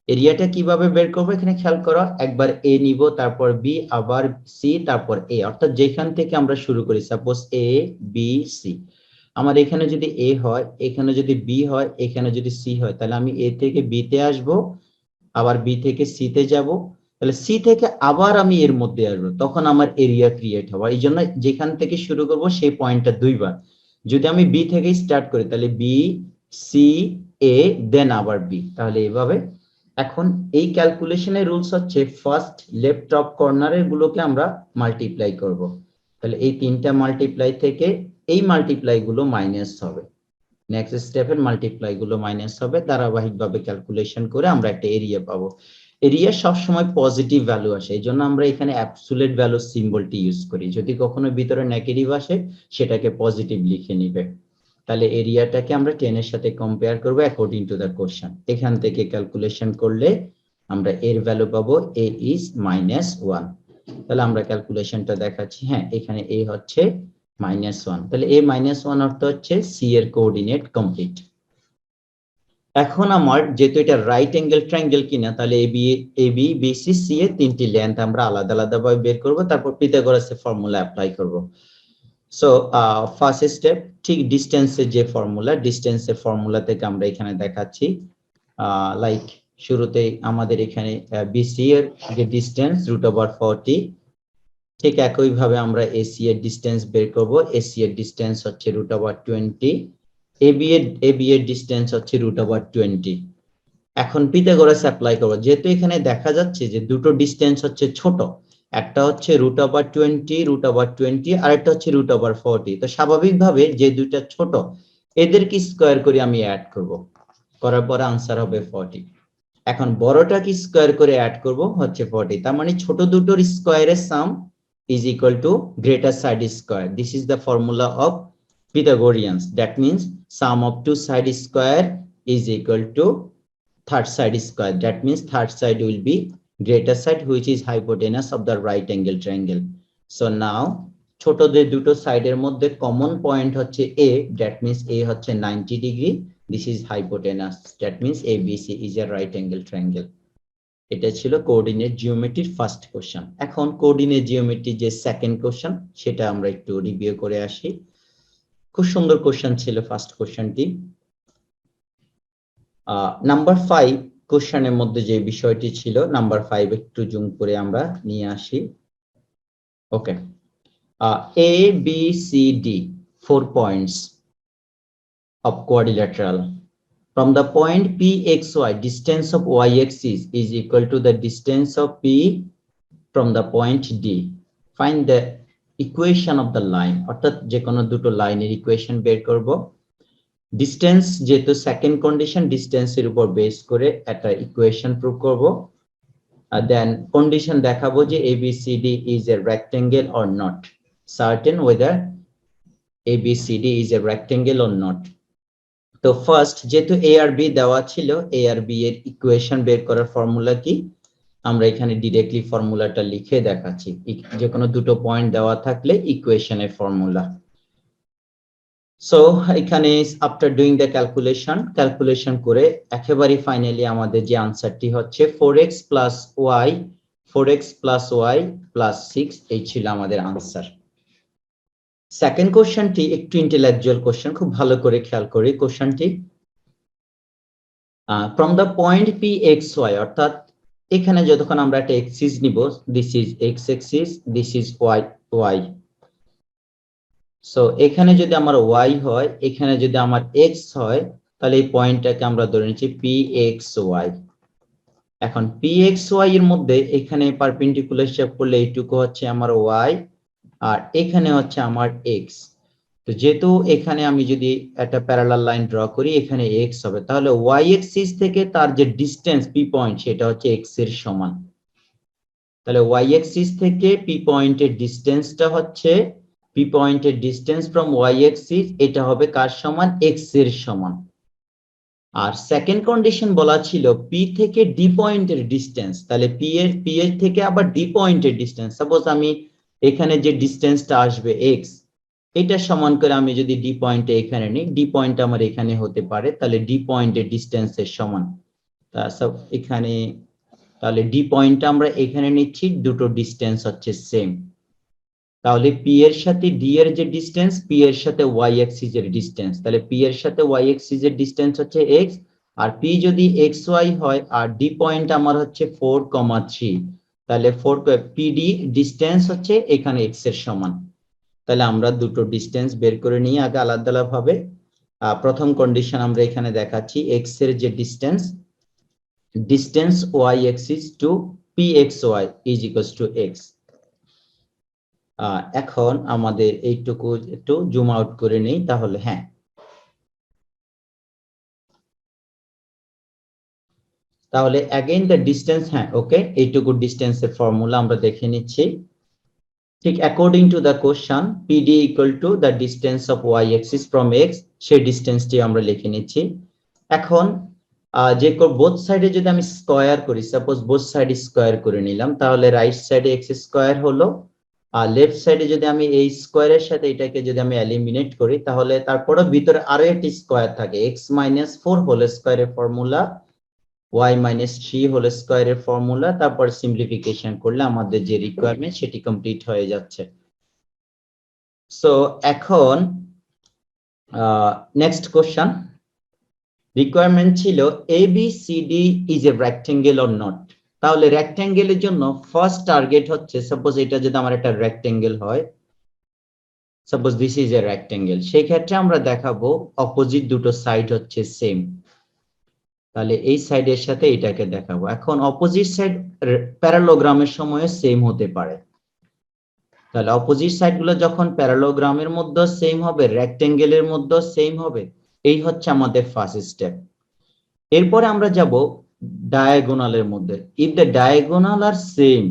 এরিয়াটা কিভাবে বের করবো এখানে খেয়াল করো, একবার এ নিব, তারপর বি, আবার সি, তারপর এ, অর্থাৎ যেখান থেকে আমরা শুরু করি, সাপোজ এ বি সি, আমার এখানে যদি এ হয়, এখানে যদি বি হয়, এখানে যদি সি হয়, তাহলে আমি এ থেকে বি তে আসবো, আবার বি থেকে সি তে যাব, তাহলে সি থেকে আবার আমি এর মধ্যে আসবো, তখন আমার এরিয়া ক্রিয়েট হবে। এই জন্য যেখান থেকে শুরু করব সেই পয়েন্টটা দুইবার, যদি আমি বি থেকে স্টার্ট করি তাহলে বি সি এ দেন আবার বি, তাহলে এইভাবে। এখন এই ক্যালকুলেশনের রুলস হচ্ছে ফার্স্ট লেফট টপ কর্নারের গুলোকে আমরা মাল্টিপ্লাই করব, তাহলে এই তিনটা মাল্টিপ্লাই থেকে এই মাল্টিপ্লাই গুলো মাইনাস হবে, নেক্সট স্টেপের মাল্টিপ্লাই গুলো মাইনাস হবে, ধারাবাহিকভাবে ক্যালকুলেশন করে আমরা একটা এরিয়া পাবো। এরিয়া সবসময় পজিটিভ ভ্যালু আসে, এই জন্য আমরা এখানে অ্যাবসলিউট ভ্যালু সিম্বলটি ইউজ করি, যদি কখনো ভিতরে নেগেটিভ আসে সেটাকে পজিটিভ লিখে নিবে। তাহলে এরিয়াটাকে আমরা 10 এর সাথে কম্পেয়ার করব অ্যাকর্ডিং টু দ্য কোশ্চেন, এখান থেকে ক্যালকুলেশন করলে আমরা এর ভ্যালু পাবো a is -1। তাহলে আমরা ক্যালকুলেশনটা দেখাচ্ছি, হ্যাঁ এখানে a হচ্ছে -1, তাহলে a -1 অর্থ হচ্ছে c এর কোঅর্ডিনেট কমপ্লিট। এখন আমার যেহেতু এটা রাইট অ্যাঙ্গেল ট্রায়াঙ্গেল কিনা, তাহলে A B B C C এর তিনটি লেন্থ আমরা আলাদা আলাদা ভাবে বের করব, তারপর পিথাগোরাসের ফর্মুলা অ্যাপ্লাই করব। সো ফার্স্ট স্টেপ, ঠিক ডিসটেন্সের যে ফর্মুলা, ডিসটেন্সের ফর্মুলা থেকে আমরা এখানে দেখাচ্ছি, লাইক শুরুতেই আমাদের এখানে বিসি এর যে ডিসটেন্স √40, ঠিক একইভাবে আমরা এসি এর ডিসটেন্স বের করব, এসি এর ডিসটেন্স হচ্ছে √20, এবি এর ডিসটেন্স হচ্ছে √20। এখন পিথাগোরাস অ্যাপ্লাই করব, যেহেতু এখানে দেখা যাচ্ছে যে দুটো ডিসটেন্স হচ্ছে ছোট, একটা হচ্ছে √20 আর একটা হচ্ছে √40, তো স্বাভাবিকভাবে যে দুইটা ছোট এদেরকে স্কয়ার করে আমি অ্যাড করব, করার পরে আনসার হবে 40। এখন বড়টাকে স্কয়ার করে অ্যাড করব হচ্ছে 40, তার মানে ছোট দুটোর স্কয়ারের sum is equal to greater side square, this is the formula of Pythagoreans. That means sum of two side square is equal to third side square. That means third side will be greater side, which is hypotenuse of the right angle triangle. So now ছোটদের দুটো সাইডের মধ্যে common point হচ্ছে a, that means a হচ্ছে 90 degree, this is hypotenuse, that means ABC is a right angle triangle. এটা ছিল coordinate জিওমেট্রির first question. এখন coordinate geometry যে সেকেন্ড কোশ্চেন সেটা আমরা একটু রিভিউ করে আসি। খুব সুন্দর কোশ্চেন ছিল ফার্স্ট কোশ্চেনটি। নাম্বার 5 কোশ্চেনের মধ্যে যে বিষয়টি ছিল, নাম্বার 5 একটু জুম করে আমরা নিয়ে আসি। ওকে, A B C D 4 points of quadrilateral. From the point PXY, distance of y-axis is equal to the distance of P from the point D. Find the equation of the line. অর্থাৎ যে কোনো দুটো লাইনের equation বের করব। Distance যেহেতু second condition, ডিসটেন্সের উপর base করে একটা ইকুয়েশন প্রুভ করব। দেন কন্ডিশন দেখাবো যে ABCD is a rectangle or not. Certain whether ABCD is a rectangle or not. তো ফার্স্ট যেহেতু এ আর বি দেওয়া ছিল, এ আর বি এর ইকুয়েশন বের করার ফর্মুলা কি, আমরা এখানে ডিরেক্টলি ফর্মুলাটা লিখে দেখাচ্ছি। যে কোনো দুটো পয়েন্ট দেওয়া থাকলে ইকুয়েশনের ফর্মুলা। সো এখানে আফটার ডুইং দ্য ক্যালকুলেশন করে একেবারে ফাইনালি আমাদের যে আনসারটি হচ্ছে 4x y প্লাস 6, এই ছিল আমাদের আনসার। সেকেন্ড কোশ্চেনটি একটু ইন্টেলেকচুয়াল কোশ্চেন, খুব ভালো করে খেয়াল করি কোশ্চেনটি। ফ্রম দ্য পয়েন্ট PXY, অর্থাৎ এখানে যতক্ষণ আমরা একটা এক্সিস নিব, this is x axis, this is Y. So এখানে যদি আমার ওয়াই হয়, এখানে যদি আমার এক্স হয়, তাহলে এই পয়েন্টটাকে আমরা ধরে নিচ্ছি PXY। এখন PXY এর মধ্যে এখানে পারপেন্ডিকুলার শেপ করলে এইটুকু হচ্ছে আমার ওয়াই, আর এখানে হচ্ছে আমার এক্স। তো যেহেতু এখানে আমি যদি একটা প্যারালাল লাইন ড্র করি, এখানে এক্স হবে, তাহলে ওয়াই এক্সিস থেকে তার যে ডিসটেন্স পি পয়েন্ট সেটা হচ্ছে এক্স এর সমান। তাহলে ওয়াই এক্সিস থেকে পি পয়েন্টের ডিসটেন্সটা হচ্ছে, পি পয়েন্টের ডিসটেন্স ফ্রম ওয়াই এক্সিস, এটা হবে কার সমান, এক্স এর সমান। আর সেকেন্ড কন্ডিশন বলা ছিল পি থেকে ডি পয়েন্টের ডিসটেন্স, তাহলে পি এর থেকে আবার ডি পয়েন্টের ডিসটেন্স, সাপোজ আমি এখানে যে ডিসটেন্সটা আসবে এক্স, এটা সমান করে আমি যদি ডি পয়েন্টে এখানে নিই, ডি পয়েন্ট আমার এখানে হতে পারে, তাহলে ডি পয়েন্টের ডিসটেন্সের সমান। এখানে তাহলে ডি পয়েন্টটা আমরা এখানে নিচ্ছি, দুটো ডিসটেন্স হচ্ছে সেম। তাহলে পি এর সাথে ডি এর যে ডিসটেন্স, পি এর সাথে ওয়াই এক্সিস এর ডিসটেন্স, তাহলে পি এর সাথে ওয়াই এক্সিস এর ডিসটেন্স হচ্ছে এক্স, আর পি যদি এক্স ওয়াই হয় আর ডি পয়েন্ট আমার হচ্ছে 4,3, তাহলে পিডি ডিসটেন্স হচ্ছে এখানে এক্স এর সমান। তাহলে আমরা দুটো ডিসটেন্স বের করে নিয়ে আগে আলাদা আলাদা ভাবে, প্রথম কন্ডিশন আমরা এখানে দেখাচ্ছি এক্স এর যে distance Y axis to PXY is equals to X. এখন আমাদের এইটুকু একটু জুম আউট করে নেই, তাহলে হ্যাঁ, তাহলে अगेन দ্য ডিসটেন্স, হ্যাঁ ওকে, এইটুকু ডিসটেন্সের ফর্মুলা আমরা দেখে নিচ্ছি। ঠিক according to the question, PD equal to the distance of Y axis from X, সেই ডিসটেন্সটি আমরা লিখে নিচ্ছি। এখন যে বোথ সাইডে যদি আমি স্কয়ার করি, সাপোজ বোথ সাইড স্কয়ার করে নিলাম, তাহলে রাইট সাইডে এক্স স্কয়ার হলো, আর লেফট সাইডে যদি আমি এই স্কয়ারের সাথে এটাকে যদি আমি এলিমিনেট করি, তাহলে তারপরে ভিতরে আরো একটি স্কয়ার থাকে, x-4 হোল স্কয়ারের ফর্মুলা, y-3 হোল স্কয়ারের ফর্মুলা, তারপর সিম্পলিফিকেশন করলে আমাদের যে রিকোয়ারমেন্ট সেটি কমপ্লিট হয়ে যাচ্ছে। সো এখন নেক্সট কোশ্চেন, রিকোয়ারমেন্ট ছিল ABCD is a rectangle or not. তাহলে রেক্টেঙ্গেলের জন্য ফার্স্ট টার্গেট হচ্ছে, সাপোজ এটা যদি আমার একটা রেক্টেঙ্গেল হয়, suppose this is a rectangle, সেই ক্ষেত্রে আমরা দেখাবো অপোজিট দুটো সাইড হচ্ছে সেম, তাহলে এই সাইডের সাথে এটাকে দেখাবো। এখন অপোজিট সাইড প্যারালোগ্রামের সময় সেম হতে পারে, তাহলে অপোজিট সাইড গুলো যখন প্যারালোগ্রামের মধ্যে সেম হবে, রেক্টেঙ্গেলের মধ্যে সেম হবে, এই হচ্ছে আমাদের ফার্স্ট স্টেপ। এরপরে আমরা যাব ডায়াগোনালের মধ্যে। If the diagonal are same,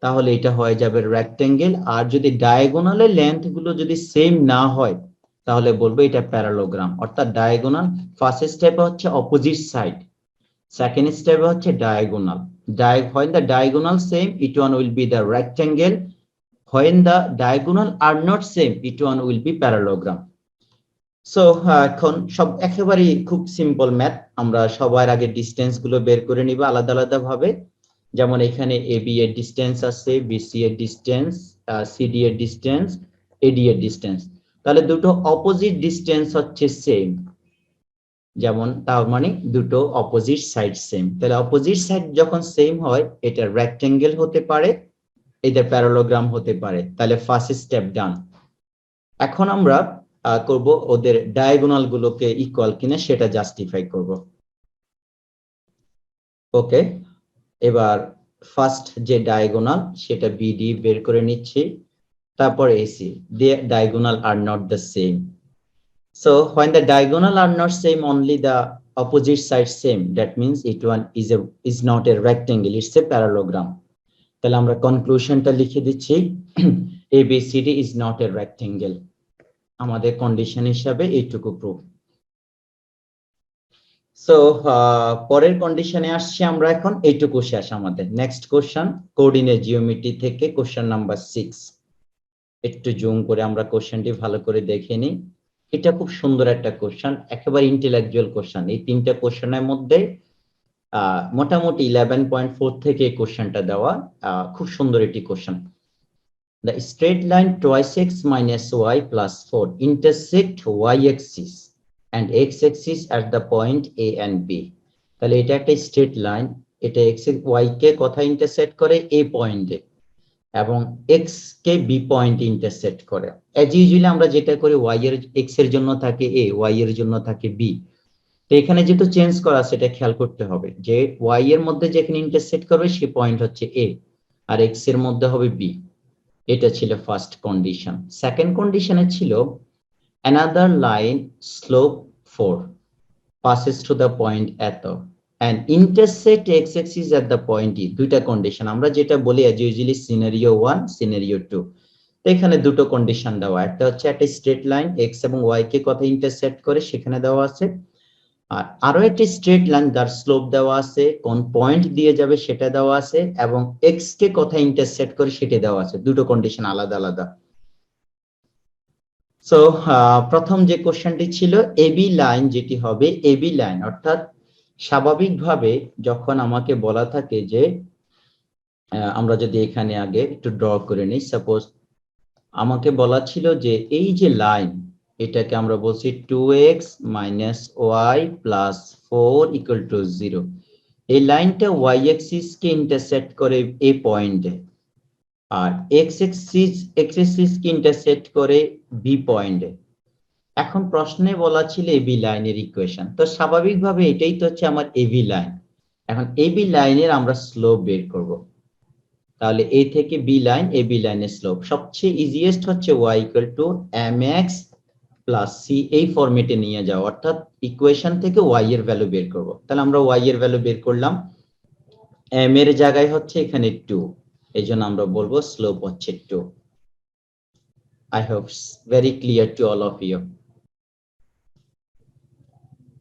তাহলে এটা হয়ে যাবে রেক্টেঙ্গেল। আর যদি ডায়াগোনালের লেন্থ গুলো যদি সেম না হয় তাহলে বলবো এটা প্যারালোগ্রাম। অর্থাৎ ডায়াগোনাল ফার্স্ট স্টেপে হচ্ছে অপোজিট সাইড, সেকেন্ড স্টেপে হচ্ছে diagonal. When the diagonal same, it one will be the rectangle. When the diagonal are not same, it one will be parallelogram. So এখন সব একেবারেই খুব সিম্পল ম্যাথ। আমরা সবার আগে ডিসটেন্স গুলো বের করে নিব আলাদা আলাদা ভাবে। যেমন এখানে এবি এর ডিসটেন্স আছে, বিসি এর ডিসটেন্স, সিডি এর ডিসটেন্স, এডি এর ডিসটেন্স। তাহলে দুটো অপোজিট ডিসটেন্স হচ্ছে সেম, যেমন তার মানে দুটো অপোজিট সাইড সেম। তাহলে অপোজিট সাইড যখন সেম হয় এটা রেক্টেঙ্গেল হতে পারে, এটা প্যারালোগ্রাম হতে পারে। তাহলে ফার্স্ট স্টেপ ডান। এখন আমরা করব ওদের ডায়াগোনাল গুলোকে ইকুয়াল কিনা সেটা জাস্টিফাই করব। ওকে, এবার ফার্স্ট যে ডায়াগোনাল সেটা বিডি বের করে নিচ্ছি, তারপর AC. the diagonal are not the same. So when the diagonal are not same, only the opposite side same, that means it one is not a rectangle, it's a parallelogram. তাহলে আমরা কনক্লুশনটা লিখে দিচ্ছি ABCD is not a rectangle. আমাদের condition হিসাবে এইটুকু proof. So পরের কন্ডিশনে আসছি আমরা এখন, এইটুকু শেষ আমাদের। নেক্সট কোশ্চেন কোঅর্ডিনেট জিওমেট্রি থেকে কোশ্চেন নাম্বার 6। একটু জুম করে আমরা কোশ্চেনটি ভালো করে দেখে নিই। এটা খুব সুন্দর একটা কোশ্চেন, একেবারে ইন্টেলেকচুয়াল কোশ্চেন। এই তিনটা কোশ্চেনের মধ্যে মোটামুটি 11.4 থেকে এই কোশ্চেনটা দেওয়া। খুব সুন্দর একটি question. The straight line 2x minus y plus 4 intersect y-axis and x-axis at the point A and B. তাহলে এটা একটা স্ট্রেট লাইন, এটা x y কে কোথায় ইন্টারসেক্ট করে? A পয়েন্টে, এবং x কে B পয়েন্টে ইন্টারসেক্ট করে। অ্যাজ ইউজুয়ালি আমরা যেটা করি, y এর x এর জন্য থাকে A, y এর জন্য থাকে B। তো এখানে যেহেতু চেঞ্জ করা সেটা খেয়াল করতে হবে যে y এর মধ্যে যেখানে ইন্টারসেক্ট করবে সেই পয়েন্ট হচ্ছে A, আর x এর মধ্যে হবে B। এটা ছিল ফার্স্ট কন্ডিশন। সেকেন্ড কন্ডিশনে ছিল another line slope 4 passes to the point এত and intersect x-axis at the point E। দুইটা কন্ডিশন আমরা যেটা বলি as usually সিনারিও 1 সিনারিও 2। তো এখানে দুটো কন্ডিশন দেওয়া, একটা হচ্ছে একটা স্ট্রেট লাইন x এবং y কে কোথায় ইন্টারসেক্ট করে সেখানে দেওয়া আছে, আর আরো একটি স্ট্রেট লাইন যার স্লোপ দেওয়া আছে, কোন পয়েন্ট দিয়ে যাবে সেটা দেওয়া আছে, এবং x কে কোথায় ইন্টারসেক্ট করে সেটা দেওয়া আছে। দুটো কন্ডিশন আলাদা আলাদা। সো প্রথম যে কোশ্চেনটি ছিল এবি লাইন, যেটি হবে এবি লাইন, অর্থাৎ স্বাভাবিকভাবে যখন আমাকে বলা থাকে যে আমরা যদি এখানে আগে একটু ড্র করে নিই, সাপোজ আমাকে বলা ছিল যে এই যে লাইন, এটাকে আমরা বলছি 2x minus y plus 4 equal to 0। এই লাইনটা y axis কে ইন্টারসেক্ট করে এই পয়েন্টে, আর x axis কে ইন্টারসেক্ট করে b পয়েন্টে। এখন প্রশ্নে বলা ছিল এবি লাইনের ইকুয়েশন, তো স্বাভাবিকভাবে এটাই তো হচ্ছে আমার এবি লাইন। এখন এবি লাইনের আমরা স্লোপ বের করব। তাহলে a থেকে b লাইন, এবি লাইনের স্লোপ সবচেয়ে ইজিয়েস্ট হচ্ছে y equal to mx plus c, এই ফরম্যাটে নিয়ে যাও, অর্থাৎ ইকুয়েশন থেকে y এর ভ্যালু বের করব। তাহলে আমরা y এর ভ্যালু বের করলাম, m এর জায়গায় হচ্ছে এখানে 2, এইজন্য আমরা বলবো স্লোপ হচ্ছে 2। I hope very clear to all of you।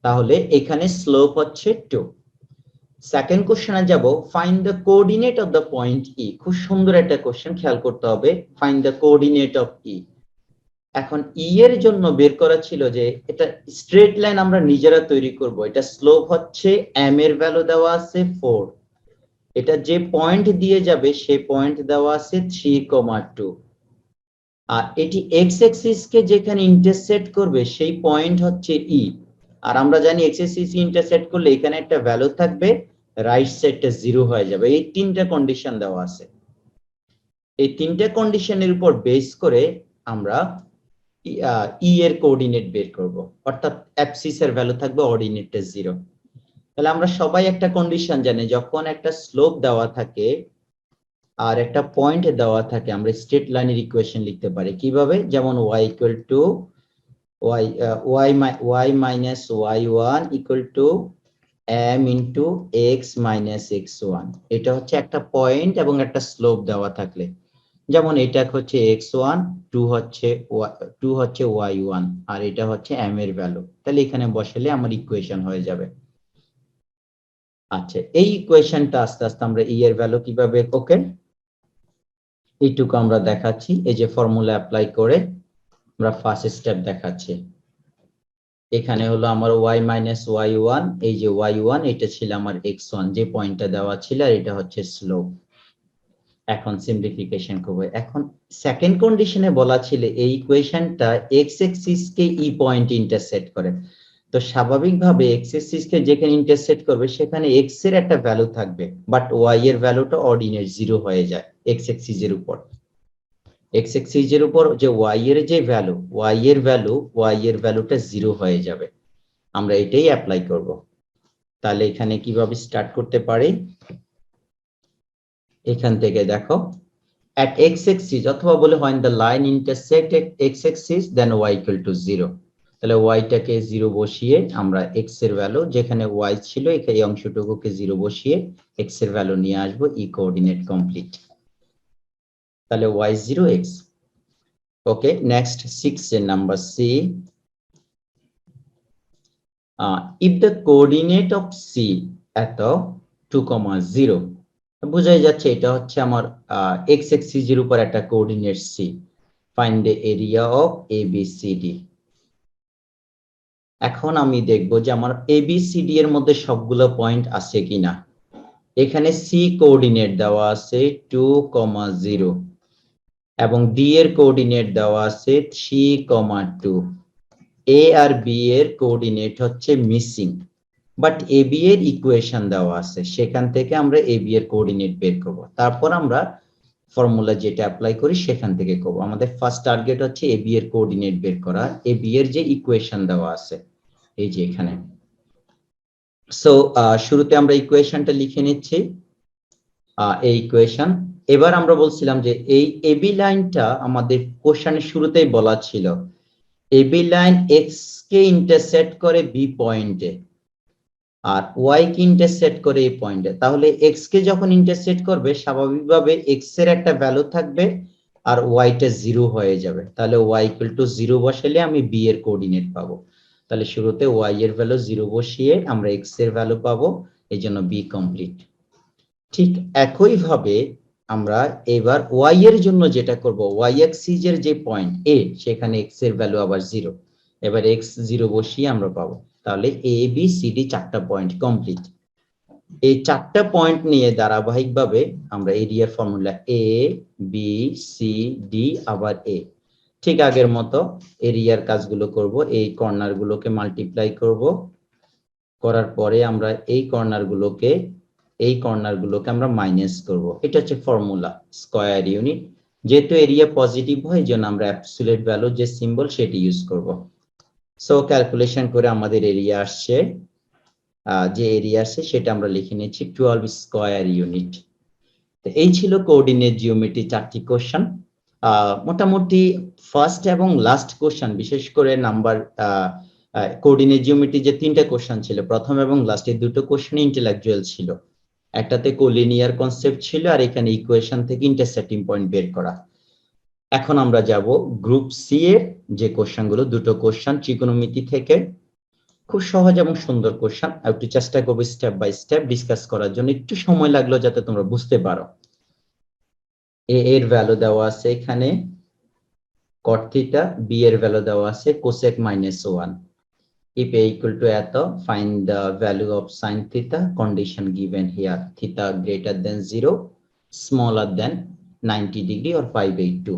তাহলে এখানে স্লোপ হচ্ছে 2। সেকেন্ড কোশ্চেনে যাব, find the coordinate of the point E. খুব সুন্দর একটা কোশ্চেন, খেয়াল করতে হবে। Find the coordinate of E. এখন ই এর জন্য বের করা ছিল যে এটা স্ট্রেট লাইন আমরা নিজেরা তৈরি করব। এটা স্লোপ হচ্ছে m এর ভ্যালু দেওয়া আছে 4, এটা যে পয়েন্ট দিয়ে যাবে সেই পয়েন্ট দেওয়া আছে 3,2, আর এটি x অ্যাক্সিস কে যেখানে ইন্টারসেক্ট করবে সেই পয়েন্ট হচ্ছে ই। আর আমরা জানি x অ্যাক্সিস ইন্টারসেক্ট করলে এখানে একটা ভ্যালু থাকবে, রাইট সাইডটা 0 হয়ে যাবে। এই তিনটা কন্ডিশন দেওয়া আছে। এই তিনটা কন্ডিশনের উপর বেস করে আমরা ই এর কোঅর্ডিনেট বের করব, অর্থাৎ অ্যাবসিস এর ভ্যালু থাকবে অর্ডিনেটে 0। তাহলে আমরা সবাই একটা কন্ডিশন জানি, যখন একটা স্লোপ দেওয়া থাকে আর একটা পয়েন্ট দেওয়া থাকে, আমরা স্ট্রেট লাইনের ইকুয়েশন লিখতে পারি কিভাবে? যেমন y equal to y minus y1 equal to m into x minus x one, এটা হচ্ছে একটা পয়েন্ট এবং একটা স্লোপ দেওয়া থাকলে, যেমন এটা হচ্ছে এক্স ওয়ান, টু হচ্ছে ওয়াই ওয়ান, আর এটা হচ্ছে এম এর ভ্যালু, তাহলে এখানে বসালে আমার ইকুয়েশন হয়ে যাবে। আচ্ছা, এই ইকুয়েশনটা আস্তে আস্তে আমরা ই এর ভ্যালু কিভাবে, ওকে এইটুকু আমরা দেখাচ্ছি, এই যে ফর্মুলা অ্যাপ্লাই করে আমরা ফার্স্ট স্টেপ দেখাচ্ছি। এখানে হলো আমার y মাইনাস ওয়াই ওয়ান, এই যে ওয়াই ওয়ান এটা ছিল আমার এক্স ওয়ান, যে পয়েন্টটা দেওয়া ছিল, আর এটা হচ্ছে স্লোপ। এখন সিম্পলিফিকেশন করব। এখন সেকেন্ড কন্ডিশনে বলা ছিল এই ইকুয়েশনটা এক্স এক্সিস কে ই পয়েন্ট ইন্টারসেক্ট করে, তো স্বাভাবিকভাবে এক্স এক্সিস কে যেখানে ইন্টারসেক্ট করবে সেখানে এক্স এর একটা ভ্যালু থাকবে, বাট ওয়াই এর ভ্যালুটা অর্ডিনেট জিরো হয়ে যায় এক্স এক্সিস এর উপর। এক্স এক্সিস এর উপর যে ওয়াই এর যে ভ্যালু, ওয়াই এর ভ্যালুটা জিরো হয়ে যাবে। আমরা এটাই অ্যাপ্লাই করব। তাহলে এখানে কিভাবে স্টার্ট করতে পারি, এখান থেকে দেখো at x axis অথবা বলে when the line intersect at x axis then y equal to 0, তাহলে y টাকে 0 বসিয়ে আমরা x এর ভ্যালু, যেখানে y ছিল এই অংশটুকুকে 0 বসিয়ে x এর ভ্যালু নিয়ে আসবো, ই কোঅর্ডিনেট কমপ্লিট। তাহলে y 0 x। ওকে, নেক্সট 6 এর number C, if the coordinate of c এত 2,0, বোঝাই যাচ্ছে এটা হচ্ছে আমার এক্স এক্সিস এর উপর একটা coordinate C, find the area of A B C D. এখন আমি দেখব যে আমার এবিসিডি এর মধ্যে সবগুলো পয়েন্ট আছে কিনা। এখানে সি কোঅর্ডিনেট দেওয়া আছে 2,0 এবং ডি এর কোঅর্ডিনেট দেওয়া আছে 3,2, এ আর বি এর কোঅর্ডিনেট হচ্ছে মিসিং, বাট এ বি এর ইকুয়েশন দেওয়া আছে, সেখান থেকে আমরা এ বি এর কোঅর্ডিনেট বের করব, তারপর আমরা ফর্মুলা যেটা অ্যাপ্লাই করি সেখান থেকে করব। আমাদের ফার্স্ট টার্গেট হচ্ছে এ বি এর কোঅর্ডিনেট বের করা, এ বি এর যে ইকুয়েশন দেওয়া আছে এই যে এখানে। সো শুরুতে আমরা ইকুয়েশনটা লিখে নিচ্ছি, এই ইকুয়েশন। এবার আমরা বলছিলাম যে এই এবি লাইনটা আমাদের কোশ্চেনের শুরুতেই বলা ছিল, এবি লাইন এক্স কে ইন্টারসেক্ট করে বি পয়েন্টে আর ওয়াই কে ইন্টারসেক্ট করে এই পয়েন্টে, তাহলে এক্স কে যখন ইন্টারসেক্ট করবে স্বাভাবিকভাবে এক্স এর একটা ভ্যালু থাকবে আর ওয়াই টা 0 হয়ে যাবে, তাহলে ওয়াই ইকুয়াল টু 0 বসালে আমি বি এর কোঅর্ডিনেট পাবো। তাহলে শুরুতে ওয়াই এর ভ্যালু 0 বসিয়ে আমরা এক্স এর ভ্যালু পাবো, এই জন্য বি কমপ্লিট। ঠিক একই ভাবে আমরা এবার ওয়াই এর জন্য যেটা করব, ওয়াই অ্যাক্সিস এর যে পয়েন্ট এ, সেখানে এক্স এর ভ্যালু আবার 0, এবার এক্স 0 বসিয়ে আমরা পাবো। তাহলে এ বি সি ডি চারটা পয়েন্ট কমপ্লিট। এই চারটা পয়েন্ট নিয়ে ধারাবাহিকভাবে আমরা এরিয়ার ফর্মুলা এ বি সি ডি আবার এ, ঠিক আগের মতো এরিয়ার কাজগুলো করব, এই কর্নার গুলোকে মাল্টিপ্লাই করব, করার পরে আমরা এই কর্নার গুলোকে আমরা মাইনাস করব, এটা হচ্ছে ফর্মুলা স্কয়ার ইউনিট। যেহেতু এরিয়া পজিটিভ হয় জন্য আমরা অ্যাবসলিউট ভ্যালু যে সিম্বল সেটা ইউজ করব। সো ক্যালকুলেশন করে আমাদের এরিয়া আসছে, যে এরিয়া আছে সেটা আমরা লিখে নিচ্ছি 12 স্কয়ার ইউনিট। এই ছিল কোঅর্ডিনেট জিওমেট্রি চারটি কোশ্চেন। মোটামুটি ফার্স্ট এবং লাস্ট কোশ্চেন, বিশেষ করে নাম্বার কোঅর্ডিনেট জিওমেট্রি যে তিনটা কোশ্চেন ছিল, প্রথম এবং লাস্ট, এই দুটো কোশ্চেন ইন্টেলেকচুয়াল ছিল, একটাতে কোলিনিয়ার কনসেপ্ট ছিল আর এখানে ইকুয়েশন থেকে ইন্টারসেক্টিং পয়েন্ট বের করা। এখন আমরা যাব গ্রুপ সি এর যে কোশ্চেনগুলো, দুটো কোশ্চেন ত্রিকোণমিতি থেকে, খুব সহজ এবং সুন্দর কোশ্চেন, একটু চেষ্টা করবো স্টেপ বাই স্টেপ ডিসকাস করার জন্য, একটু সময় লাগলো যাতে তোমরা বুঝতে পারো। এ এর ভ্যালু দেওয়া আছে এখানে cot থিটা, বি এর ভ্যালু দেওয়া আছে cosec -1, if a equal to এত find the value of sin theta, condition given here, theta greater than 0, smaller than 90 degree or 5/2।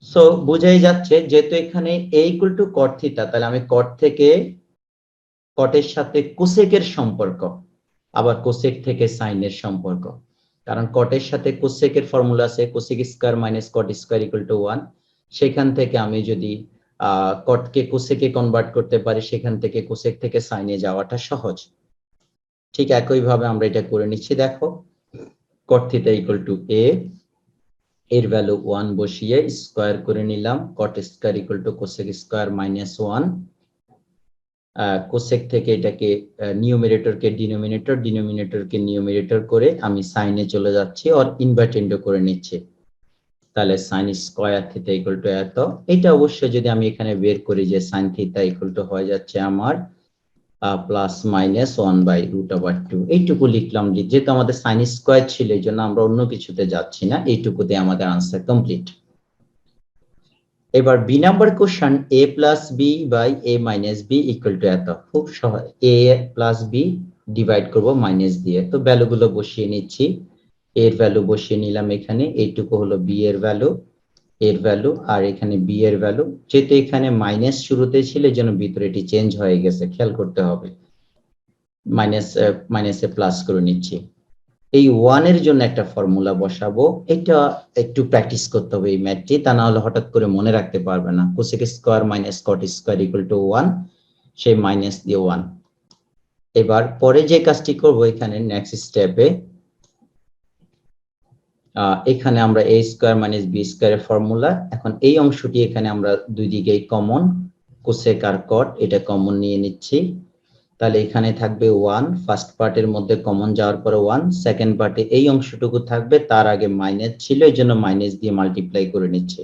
So বোঝাই যাচ্ছে যেহেতু এখানে a equal to cot theta, তাহলে আমি cot থেকে কটের সাথে কোসেকের সম্পর্ক, আবার কোসেক থেকে সাইনের সম্পর্ক, কারণ কটের সাথে কোসেকের ফর্মুলা আছে কোসেক স্কয়ার মাইনাস কট স্কয়ার ইকুয়াল টু 1, সেখান থেকে আমি যদি কটকে কোসেকে কনভার্ট করতে পারি, সেখান থেকে কোসেক থেকে সাইনে যাওয়াটা সহজ। ঠিক একই ভাবে আমরা এটা করে নিচ্ছি, দেখো কট থিটা ইকুয়াল টু a, এর ভ্যালু 1 বসিয়ে স্কয়ার করে নিলাম, কট square equal two cosec square -1, cosec থেকে এটাকে নিউমারেটরকে ডিনোমিনেটর, ডিনোমিনেটরকে নিউমারেটর করে আমি সাইনে চলে যাচ্ছি আর ইনভার্টেন্ডো করে নিচ্ছি। তাহলে sine square theta equal to এত। এটা অবশ্যই যদি আমি এখানে বের করি যে সাইন থিটা ইকুয়াল টু হয়ে যাচ্ছে আমার প্লাস মাইনাস 1/√/2। এইটুকু লিখলাম, যেহেতু আমাদের সাইন স্কয়ার ছিল এই জন্য আমরা অন্য কিছুতে যাচ্ছি না, এইটুকুতে আমাদের আনসার কমপ্লিট। এবার B number question, a plus B by a minus B equal to এত। খুব সহজ, a প্লাস বি ডিভাইড করব মাইনাস দিয়ে। তো ভ্যালুগুলো বসিয়ে নিচ্ছি, এর ভ্যালু বসিয়ে নিলাম এখানে, এইটুকু হলো বি এর ভ্যালু, এর ভ্যালু, আর এখানে বি এর ভ্যালু। যেহেতু এখানে মাইনাস শুরুতে ছিল এই জন্য ভিতরে এটি চেঞ্জ হয়ে গেছে, খেয়াল করতে হবে। মাইনাসে প্লাস করে নিচ্ছি। এই 1 এর জন্য একটা ফর্মুলা বসাবো, এটা একটু প্র্যাকটিস করতে হবে এই ম্যাথটি, তা না হলে হঠাৎ করে মনে রাখতে পারবে না। কোসেক স্কয়ার মাইনাস কট স্কয়ার ইকুয়াল টু 1, সেই মাইনাস দিয়ে 1। এবার পরে যে কাজটি করব, এখানে নেক্সট স্টেপে এখানে আমরা a স্কয়ার মাইনাস b স্কয়ারের ফর্মুলা, এখন এই অংশটি এখানে আমরা দুই দিকেই কমন, কোসেক আর কট এটা কমন নিয়ে নিচ্ছি। তাহলে এখানে থাকবে 1, ফার্স্ট পার্টের মধ্যে কমন যাওয়ার পরে 1, সেকেন্ড পার্টে এই অংশটুকু থাকবে, তার আগে মাইনাস ছিল এই জন্য মাইনাস দিয়ে মাল্টিপ্লাই করে নিচ্ছে।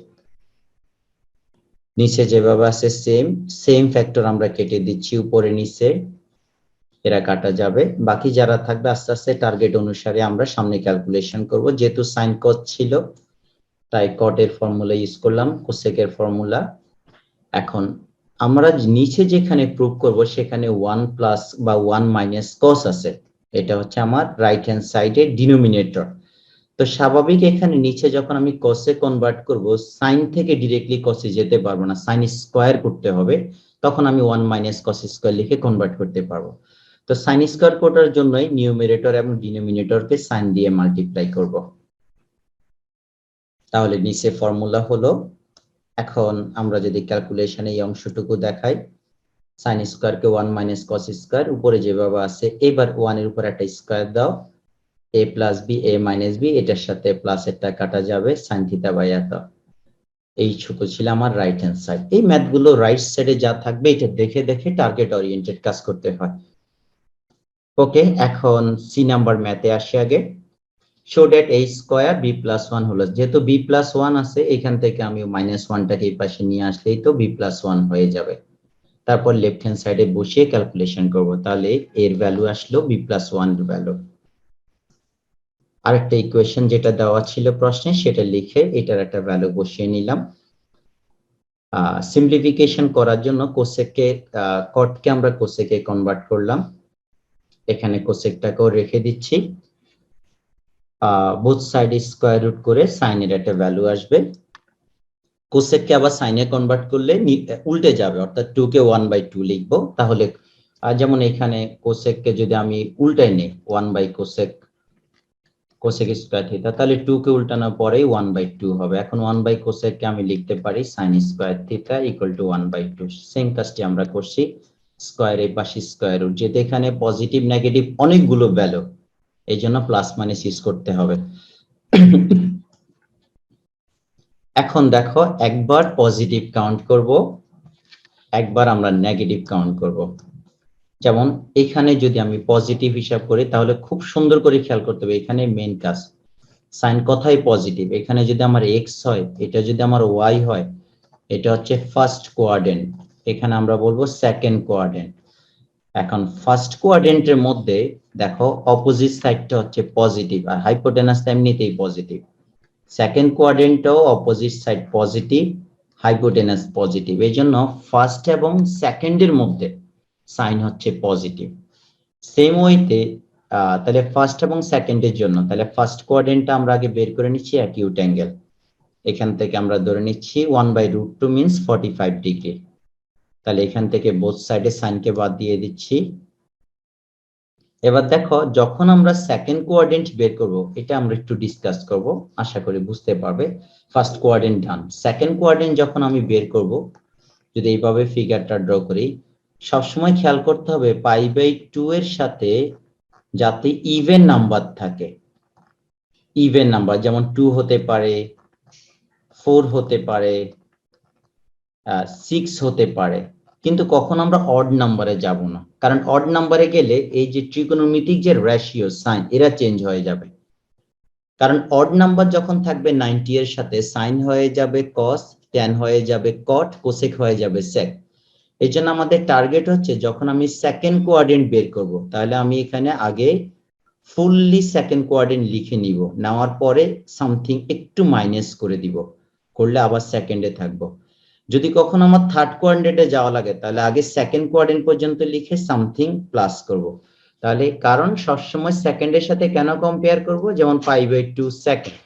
নিচে যেভাবে আছে সেম সেম ফ্যাক্টর আমরা কেটে দিচ্ছি উপরে নিচে, এরা কাটা যাবে। বাকি যারা থাকবে আস্তে আস্তে টার্গেট অনুসারে আমরা সামনে ক্যালকুলেশন করব। যেহেতু সাইন কট ছিল তাই কট এর ফর্মুলা ইউজ করলাম, কোসেক এর ফর্মুলা। এখন আমরা নিচে যেখানে প্রুভ করব সেখানে 1 প্লাস বা 1 মাইনাস কস আছে, এটা হচ্ছে আমার রাইট হ্যান্ড সাইডে ডিনোমিনেটর। তো স্বাভাবিক এখানে নিচে যখন আমি কসে কনভার্ট করব, সাইন থেকে ডিরেক্টলি কসে যেতে পারবো না, সাইন স্কয়ার করতে হবে, তখন আমি 1 মাইনাস কস স্কয়ার লিখে কনভার্ট করতে পারবো। তো সাইন স্কয়ার করার জন্যই নিউমারেটর এবং ডিনোমিনেটরকে সাইন দিয়ে মাল্টিপ্লাই করব। তাহলে নিচে ফর্মুলা হলো, এখন আমরা যদি ক্যালকুলেশনে এই অংশটুকু দেখাই, সাইন স্কয়ারকে 1 মাইনাস কস স্কয়ার উপরে যেভাবে আছে, এবার 1 এর উপর একটা স্কয়ার দাও, a plus B a minus B, এটার সাথে প্লাস একটা কাটা যাবে, সাইন থিটা বাই এত। এইটুকু ছিল আমার রাইট হ্যান্ড সাইড। এই ম্যাথগুলো রাইট সাইডে যা থাকবে এটা দেখে দেখে টার্গেট ওরিয়েন্টেড কাজ করতে হয়। ওকে, এখন সি নাম্বার ম্যাথে আসি আগে। Show that a square b plus 1 হলো, যেহেতু b প্লাস 1 আছে এখান থেকে আমি মাইনাস 1টাকে এই পাশে নিয়ে আসলেই তো b প্লাস 1 হয়ে যাবে। তারপর লেফট হ্যান্ড সাইডে বসিয়ে ক্যালকুলেশন করব, তাহলে এর ভ্যালু আসলো b প্লাস 1 এর ভ্যালু। আরেকটা ইকুয়েশন যেটা দেওয়া ছিল প্রশ্নে সেটা লিখে এটার একটা ভ্যালু বসিয়ে নিলাম। সিম্পলিফিকেশন করার জন্য কোসেককে কটকে আমরা কোসেকে কনভার্ট করলাম, এখানে কোসেকটাকেও রেখে দিচ্ছি। বোথ সাইডে স্কয়ার রুট করে সাইনের একটা ভ্যালু আসবে। কোসেককে আবার সাইনে কনভার্ট করলে উল্টে যাবে, অর্থাৎ 2 কে 1/2 লিখবো। তাহলে যেমন এখানে কোসেককে যদি আমি উল্টাই নিই 1/কোসেক কোসেক স্কয়ার থিটা, তাহলে 2 কে উল্টানোর পরেই 1/2 হবে। এখন 1/কোসেক কে আমি লিখতে পারি sine square theta equal to 1/2। Same কাজটি আমরা করছি, স্কয়ার এর পাশে স্কয়ার রুট, যেহেতু এখানে পজিটিভ নেগেটিভ অনেকগুলো ভ্যালু এই জন্য প্লাস মাইনাস ইউজ করতে হবে। এখন দেখো, একবার পজিটিভ কাউন্ট করব, একবার আমরা নেগেটিভ কাউন্ট করব। যেমন এখানে যদি আমি পজিটিভ হিসাব করি তাহলে খুব সুন্দর করে খেয়াল করতে হবে, এখানে মেইন কাজ সাইন কথাই পজিটিভ। এখানে যদি আমার এক্স হয়, এটা যদি আমার ওয়াই হয়, এটা হচ্ছে ফার্স্ট কোয়াড্রেন্ট, এখানে আমরা বলবো সেকেন্ড কোয়াড্রেন্ট। এখন ফার্স্ট কোয়াড্রেন্টের মধ্যে দেখো অপোজিট সাইডটা হচ্ছে পজিটিভ, আর হাইপোটেনাসটা এমনিতেই পজিটিভ। সেকেন্ড কোয়াড্রেন্টটাও opposite side positive, hypotenuse positive, এই জন্য ফার্স্ট এবং সেকেন্ডের মধ্যে সাইন হচ্ছে পজিটিভ। সেম ওয়েতে তাহলে ফার্স্ট এবং সেকেন্ডের জন্য, তাহলে ফার্স্ট কোয়াড্রেন্টটা আমরা আগে বের করে নিচ্ছি অ্যাকিউট অ্যাঙ্গেল। এখান থেকে আমরা ধরে নিচ্ছি 1/√2 মিন্স 45 ডিগ্রি। তাহলে এখান থেকে বোথ সাইডে সাইনকে বাদ দিয়ে দিচ্ছি। এবার দেখো, যখন আমরা সেকেন্ড কোয়াড্রেন্ট বের করব, এটা আমরা একটু ডিসকাস করব, আশা করি বুঝতে পারবে। ফার্স্ট কোয়াড্রেন্ট ডান, সেকেন্ড কোয়াড্রেন্ট যখন আমি বের করব, যদি এইভাবে ফিগারটা ড্র করি, সবসময় খেয়াল করতে হবে π/2 এর সাথে যাতে ইভেন নাম্বার থাকে। ইভেন নাম্বার যেমন 2 হতে পারে, 4 হতে পারে, 6 হতে পারে, কিন্তু কখন আমরা অড নাম্বারে যাব না, কারণ অড নাম্বারে গেলে এই যে ট্রিগোনোমেট্রিক যে রেশিও সাইন এরা চেঞ্জ হয়ে যাবে। কারণ অড নাম্বার যখন থাকবে 90 এর সাথে সাইন হয়ে যাবে কস, ট্যান হয়ে যাবে কট, কোসেক হয়ে যাবে সেক। এই জন্য আমাদের টার্গেট হচ্ছে যখন আমি সেকেন্ড কোয়াড্রেন্ট বের করব, তাহলে আমি এখানে আগে ফুললি সেকেন্ড কোয়াড্রেন্ট লিখে নিব, নেওয়ার পরে সামথিং একটু মাইনাস করে দিব, করলে আবার সেকেন্ডে থাকবো। যদি কখনো আমার থার্ড কোয়াড্রেন্টে যাওয়া লাগে তাহলে আগে সেকেন্ড কোয়াড্রেন্ট পর্যন্ত লিখে সামথিং প্লাস করব। তাহলে কারণ সবসময় সেকেন্ডের সাথে কেন কম্পেয়ার করব, যেমন 5/2 সেকেন্ড,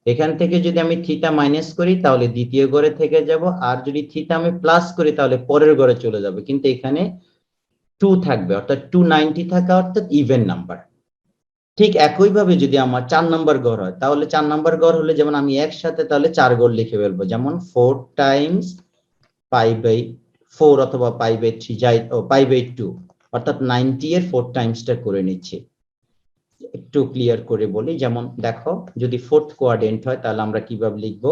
এখান থেকে যদি আমি থিটা মাইনাস করি তাহলে দ্বিতীয় ঘরে থেকে যাব, আর যদি থিটা আমি প্লাস করি তাহলে পরের ঘরে চলে যাবে, কিন্তু এখানে 2 থাকবে, অর্থাৎ 290 থাকা অর্থাৎ ইভেন নাম্বার। ঠিক একইভাবে যদি আমার 4 নাম্বার ঘর হয়, তাহলে 4 নাম্বার ঘর হলে যেমন আমি একসাথে তাহলে 4 ঘর লিখে ফেলবো, যেমন 4 টাইমস π/4 অথবা π/3 যাই, ও π/2, অর্থাৎ 90 এর 4 টাইমসটা করে নিচ্ছি। একটু ক্লিয়ার করে বলি, যেমন দেখো যদি ফোর্থ কোয়াড্রেন্ট হয় তাহলে আমরা কিভাবে লিখবো,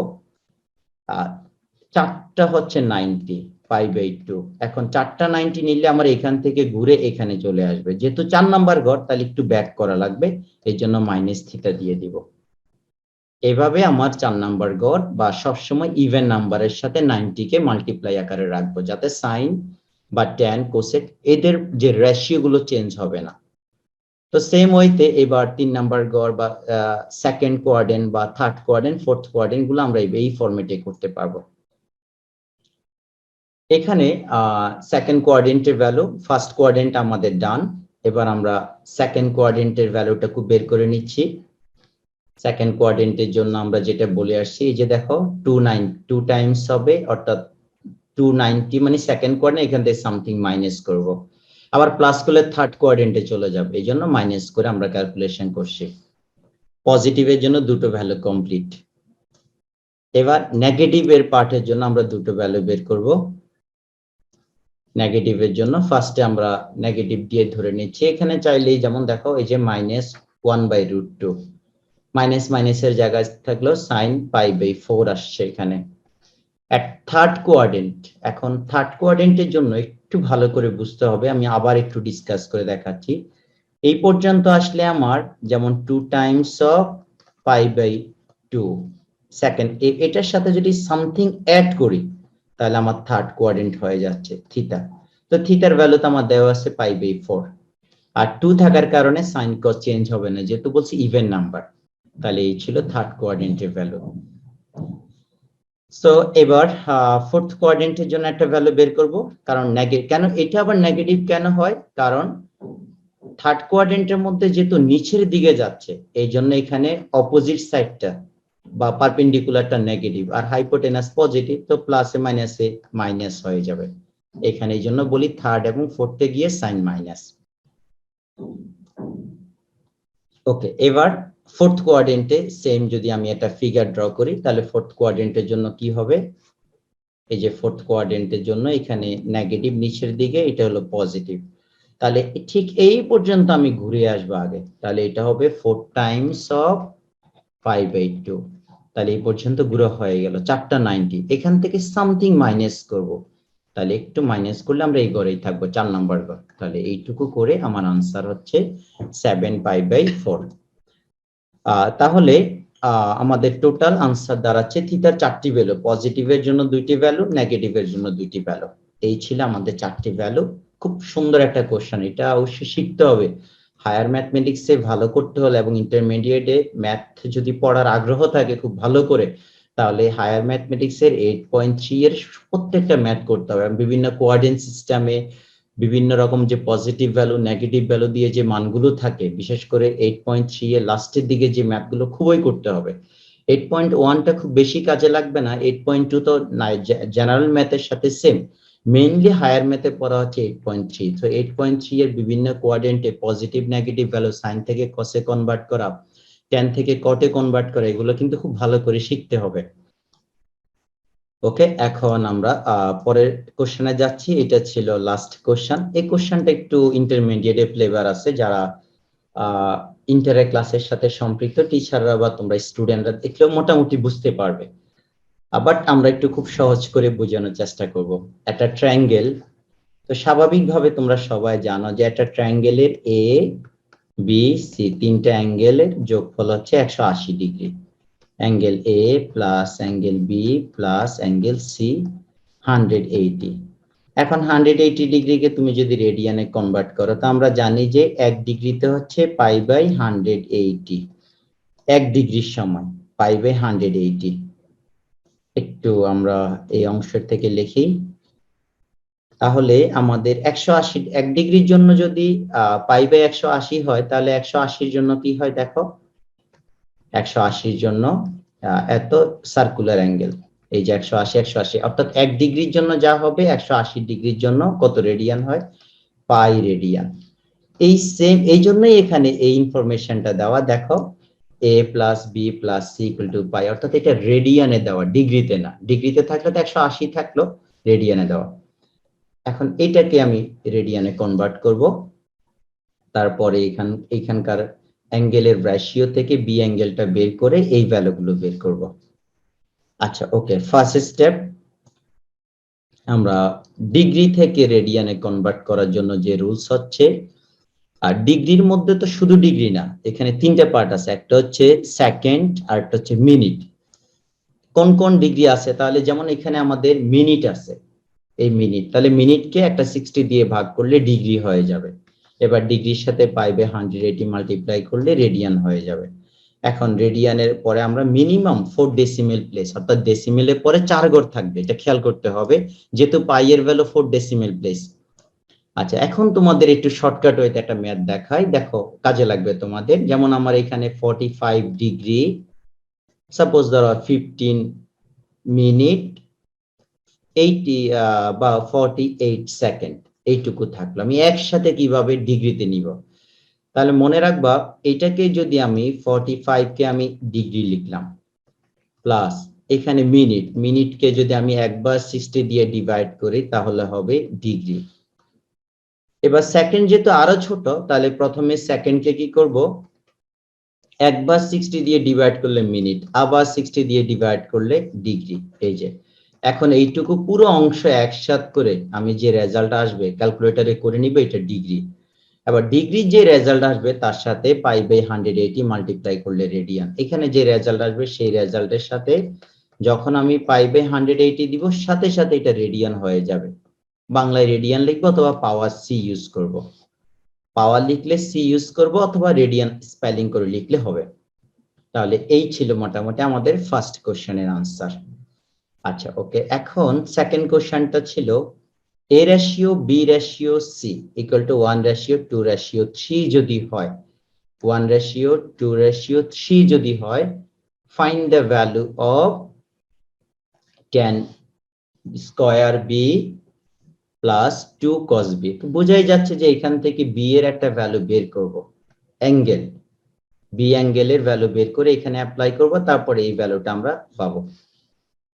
4টা হচ্ছে 90 π/2, এখন 4টা 90 নিলে আমার এখান থেকে ঘুরে এখানে চলে আসবে, যেহেতু 4 নাম্বার ঘর তাহলে একটু ব্যাক করা লাগবে, এই জন্য মাইনাস থিটা দিয়ে দিব। এভাবে আমার 4 নাম্বার ঘর বা সবসময় ইভেন নাম্বারের সাথে 90 কে মাল্টিপ্লাই আকারে রাখবো, যাতে সাইন বা ট্যান কোসেক এদের যে রেশিও গুলো চেঞ্জ হবে না। তো সেম ওয়েতে এবার 3 নাম্বার ঘর বা সেকেন্ড কোয়াড্রেন্ট বা থার্ড কোয়াড্রেন্ট, ফোর্থ কোয়াড্রেন্ট গুলো আমরা এই ফরম্যাটে করতে পারবো। এখানে সেকেন্ড কোয়াড্রেন্টের ভ্যালু, ফার্স্ট কোয়াড্রেন্ট আমাদের ডান, এবার আমরা সেকেন্ড কোয়াড্রেন্টের ভ্যালুটাকে বের করে নিচ্ছি। সেকেন্ড কোয়াড্রেন্টের জন্য আমরা যেটা বলে আসছি, এই যে দেখো 2 টাইমস হবে, অর্থাৎ 290 মানে সেকেন্ড কোয়াড্রেন্ট, এখান থেকে সামথিং মাইনাস করব, আবার প্লাস করলে থার্ড কোয়াড্রেন্টে চলে যাবে, এই জন্য মাইনাস করে আমরা ক্যালকুলেশন করছি। পজিটিভের জন্য দুটো ভ্যালু কমপ্লিট। এবার নেগেটিভের পার্টের জন্য আমরা দুটো ভ্যালু বের করব। নেগেটিভের জন্য ফার্স্টে আমরা নেগেটিভ দিয়ে ধরে নিচ্ছি, এখানে চাইলেই যেমন দেখো এই যে -1/√2, মাইনাস মাইনাসের জায়গায় থাকলো সাইন π/4 আসছে এখানে। এট থার্ড কোয়াড্রেন্ট, এখন থার্ড কোয়াড্রেন্টের জন্য একটু ভালো করে বুঝতে হবে, আমি আবার একটু ডিসকাস করে দেখাচ্ছি। এই পর্যন্ত আসলে আমার যেমন 2 টাইমস অফ π/2 সেকেন্ড, এটার সাথে যদি সামথিং অ্যাড করি তাহলে আমার থার্ড কোয়াড্রেন্ট হয়ে যাচ্ছে থিটা। তো থিটার ভ্যালু তো আমার দেওয়া আছে π/4, আর 2 থাকার কারণে সাইন কস চেঞ্জ হবে না, যেহেতু বলছি ইভেন নাম্বার। তাহলে এই ছিল থার্ড কোয়াড্রেন্টের ভ্যালু। সো এবার ফোর্থ কোয়াড্রেন্টের জন্য একটা ভ্যালু বের করব, কারণ কেন এটা আবার নেগেটিভ কেন হয়, কারণ থার্ড কোয়াড্রেন্টের মধ্যে যেহেতু নিচের দিকে যাচ্ছে এই জন্য এখানে অপোজিট সাইডটা বা পারপেন্ডিকুলারটা নেগেটিভ আর হাইপোটেনাস পজিটিভ, তো প্লাসে মাইনাসে মাইনাস হয়ে যাবে এখানে, এই জন্য বলি থার্ড এবং ফোর্থে গিয়ে সাইন মাইনাস। ওকে, এবার ফোর্থ কোয়াড্রেন্টে সেম যদি আমি একটা ফিগার ড্র করি তাহলে ফোর্থ কোয়াড্রেন্টের জন্য কি হবে, এই যে ফোর্থ কোয়াড্রেন্টের জন্য এখানে নেগেটিভ নিচের দিকে, এটা হলো পজিটিভ, তাহলে ঠিক এই পর্যন্ত আমি ঘুরে আসবো আগে, তাহলে এটা হবে 4 টাইমস অফ π/2, তাহলে এই পর্যন্ত ঘুরে হয়ে গেল 4টা 90, এখান থেকে সামথিং মাইনাস করব, তাহলে একটু মাইনাস করলে আমরা এই ঘরেই থাকবো 4 নাম্বার ঘর, তাহলে এইটুকু করে আমার আনসার হচ্ছে 7 π/4। তাহলে আমাদের টোটাল আনসার দাঁড়াচ্ছে থিটার 4টি ভ্যালু, পজিটিভের জন্য 2টি ভ্যালু, নেগেটিভের জন্য 2টি ভ্যালু, এই ছিল আমাদের 4টি ভ্যালু। খুব সুন্দর একটা কোশ্চেন, এটা অবশ্যই শিখতে হবে, হায়ার ম্যাথমেটিক্সে ভালো করতে হলে এবং ইন্টারমিডিয়েটে ম্যাথ যদি পড়ার আগ্রহ থাকে খুব ভালো করে, তাহলে হায়ার ম্যাথমেটিক্সের 8.3 এর প্রত্যেকটা ম্যাথ করতে হবে, বিভিন্ন কোঅর্ডিনেট সিস্টেমে বিভিন্ন রকম যে পজিটিভ ভ্যালু নেগেটিভ ভ্যালু দিয়ে যে মানগুলো থাকে, বিশেষ করে 8.3 এর লাস্টের দিকে যে ম্যাথগুলো খুবই করতে হবে। 8.1টা খুব বেশি কাজে লাগবে না, 8.2 তো জেনারেল ম্যাথের সাথে সেম, মেইনলি হায়ার ম্যাথে পড়া হচ্ছে 8.3। তো 8.3 এর বিভিন্ন কোয়াড্রেন্টে পজিটিভ নেগেটিভ ভ্যালু সাইন থেকে কসে কনভার্ট করা, ট্যান থেকে কটে কনভার্ট করা, এগুলো কিন্তু খুব ভালো করে শিখতে হবে। ওকে, এখন আমরা পরের কোশ্চেনে যাচ্ছি, এটা ছিল লাস্ট কোশ্চেন। এই কোশ্চেনটা একটু ইন্টারমিডিয়েটে ফ্লেভার আছে, যারা ইন্টারের ক্লাসের সাথে সম্পৃক্ত টিচাররা বা তোমরা স্টুডেন্টরা দেখলেও মোটামুটি বুঝতে পারবে, বাট আমরা একটু খুব সহজ করে বোঝানোর চেষ্টা করব। একটা ট্রায়াঙ্গেল তো স্বাভাবিকভাবে তোমরা সবাই জানো যে একটা ট্রায়াঙ্গেলের এ বি সি তিনটা অ্যাঙ্গেলের যোগফল হচ্ছে 180 degree. Angle A plus angle B plus angle C 180। এখন 180 ডিগ্রিকে তুমি যদি রেডিয়ানে কনভার্ট করো, তো আমরা জানি যে 1 ডিগ্রিতে হচ্ছে পাই বাই 180, 1 ডিগ্রির সময় পাই বাই 180। একটু আমরা এই অংশের থেকে লিখি, তাহলে আমাদের 180 1 ডিগ্রির জন্য যদি পাই বাই 180 হয়, তাহলে 180 জন্য কি হয় দেখো, 180 জন্য এত সার্কুলার অ্যাঙ্গেল, এই যে 180 180, অর্থাৎ 1 ডিগ্রির জন্য যা হবে 180 ডিগ্রির জন্য কত রেডিয়ান হয়, পাই রেডিয়ান। এই সেম, এই জন্যই এখানে এই ইনফরমেশনটা দেওয়া, দেখো a plus B plus C equal to pi, অর্থাৎ এটা রেডিয়ানে দেওয়া, ডিগ্রিতে না। ডিগ্রিতে থাকলে তো 180 থাকলো, রেডিয়ানে দেওয়া। এখন এটাকে আমি রেডিয়ানে কনভার্ট করব, তারপরে এখানকার অ্যাঙ্গেলের রেশিও থেকে বি অ্যাঙ্গেলটা বের করে এই ভ্যালুগুলো বের করব। আচ্ছা ওকে, ফার্স্ট স্টেপ, আমরা ডিগ্রি থেকে রেডিয়ানে কনভার্ট করার জন্য যে রুলস হচ্ছে, আর ডিগ্রির মধ্যে তো শুধু ডিগ্রি না, এখানে তিনটা পার্ট আছে, একটা হচ্ছে সেকেন্ড, আর একটা হচ্ছে মিনিট। কোন কোন ডিগ্রি আছে, তাহলে যেমন এখানে আমাদের মিনিট আছে, এই মিনিট, তাহলে মিনিটকে একটা 60 দিয়ে ভাগ করলে ডিগ্রি হয়ে যাবে। এবার ডিগ্রির সাথে পাইবে 180 মাল্টিপ্লাই করলে রেডিয়ান হয়ে যাবে। এখন রেডিয়ানের পরে আমরা মিনিমাম 4 ডেসিমেল প্লেস, অর্থাৎ ডেসিমেলের পরে 4 ঘর থাকবে, এটা খেয়াল করতে হবে, যেহেতু পাই এর ভ্যালু 4 ডেসিমেল প্লেস। আচ্ছা, এখন তোমাদের একটু শর্টকাট হইতে একটা ম্যাথ দেখাই, দেখো কাজে লাগবে তোমাদের। যেমন আমার এখানে 45 ডিগ্রি, সাপোজ ধরো 15 মিনিট 80 বা 48 সেকেন্ড, এইটুকু থাকলো। আমি একসাথে কিভাবে ডিগ্রিতে নিব, তাহলে মনে রাখবা, এটাকে যদি আমি 45 কে আমি ডিগ্রি লিখলাম, প্লাস এখানে মিনিট, মিনিটকে যদি আমি একবার 60 দিয়ে ডিভাইড করি তাহলে হবে ডিগ্রি। এবার সেকেন্ড যেহেতু আরো ছোট, তাহলে প্রথমে সেকেন্ডকে কি করব, একবার 60 দিয়ে ডিভাইড করলে মিনিট, আবার 60 দিয়ে ডিভাইড করলে ডিগ্রি। এই যে এখন এইটুকু পুরো অংশ একসাথ করে আমি যে রেজাল্ট আসবে ক্যালকুলেটরে করে নিব, এটা ডিগ্রি। এবার ডিগ্রির যে রেজাল্ট আসবে তার সাথে পাই বাই 180 মাল্টিপ্লাই করলে রেডিয়ান। এখানে যে রেজাল্ট আসবে সেই রেজাল্টের সাথে যখন আমি পাই বাই 180 দিব, সাথে সাথে এটা রেডিয়ান হয়ে যাবে। বাংলায় রেডিয়ান লিখবো অথবা পাওয়ার সি ইউজ করব, পাওয়ার লিখলে সি ইউজ করব, অথবা রেডিয়ান স্পেলিং করে লিখলে হবে। তাহলে এই ছিল মোটামুটি আমাদের ফার্স্ট কোশ্চেনের আনসার। আচ্ছা ওকে, এখন সেকেন্ড কোশ্চেনটা ছিল a ratio b ratio c equal to 1:2:3 যদি হয়, 1:2:3 যদি হয়, find the value of tan square b plus 2 cos b। তো বোঝাই যাচ্ছে যে এখান থেকে b এর একটা ভ্যালু বের করব, অ্যাঙ্গেল বি অ্যাঙ্গেলের ভ্যালু বের করে এখানে অ্যাপ্লাই করব, তারপরে এই ভ্যালুটা আমরা পাবো।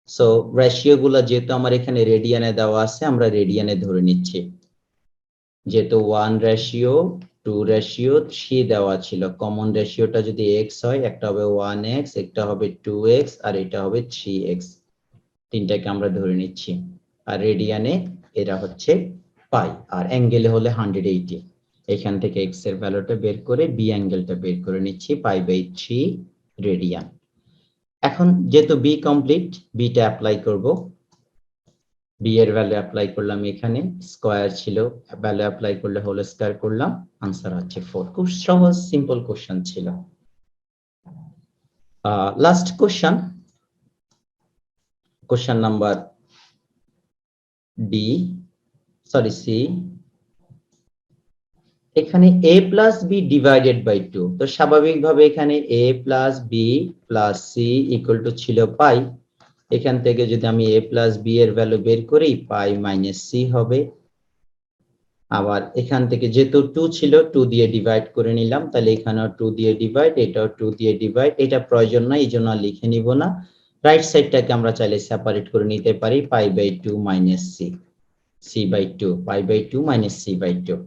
সো রেশিও গুলো যেহেতু আমার এখানে রেডিয়ানে দেওয়া আছে, আমরা রেডিয়ানে ধরে নিচ্ছি। যেহেতু 1:2:3 দেওয়া ছিল, কমন রেশিওটা যদি x হয়, একটা হবে 1x, একটা হবে 2x, আর এটা হবে 3x, তিনটাকে আমরা ধরে নিচ্ছি। আর রেডিয়ানে এরা হচ্ছে পাই, আর অ্যাঙ্গেলে হলে 180। এখান থেকে x এর ভ্যালুটা বের করে বি অ্যাঙ্গেলটা বের করে নিচ্ছি, পাই বাই 3 রেডিয়ান। এখন যেহেতু বি কমপ্লিট, বিটা অ্যাপ্লাই করব, বি এর ভ্যালু অ্যাপ্লাই করলাম, এখানে স্কয়ার ছিল, ভ্যালু অ্যাপ্লাই করলে হোল স্কয়ার করলাম, আনসার হচ্ছে 4। খুব সহজ সিম্পল কোশ্চেন ছিল। Last question, question number D, sorry C. এখানে a plus B divided by 2, তো স্বাভাবিকভাবে এখানে a plus B plus C equal to ছিল পাই। এখান থেকে যদি আমি a প্লাস বি এর ভ্যালু বের করি, পাই মাইনাস সি হবে। আবার এখান থেকে যেহেতু 2 ছিল, 2 দিয়ে ডিভাইড করে নিলাম, তাহলে এখানেও 2 দিয়ে ডিভাইড, এটাও 2 দিয়ে ডিভাইড, এটা প্রয়োজন নাই, এই জন্য লিখে নিব না। রাইট সাইডটাকে আমরা চাইলে সেপারেট করে নিতে পারি, pi by 2 minus C, C by 2, pi by 2 minus C by 2।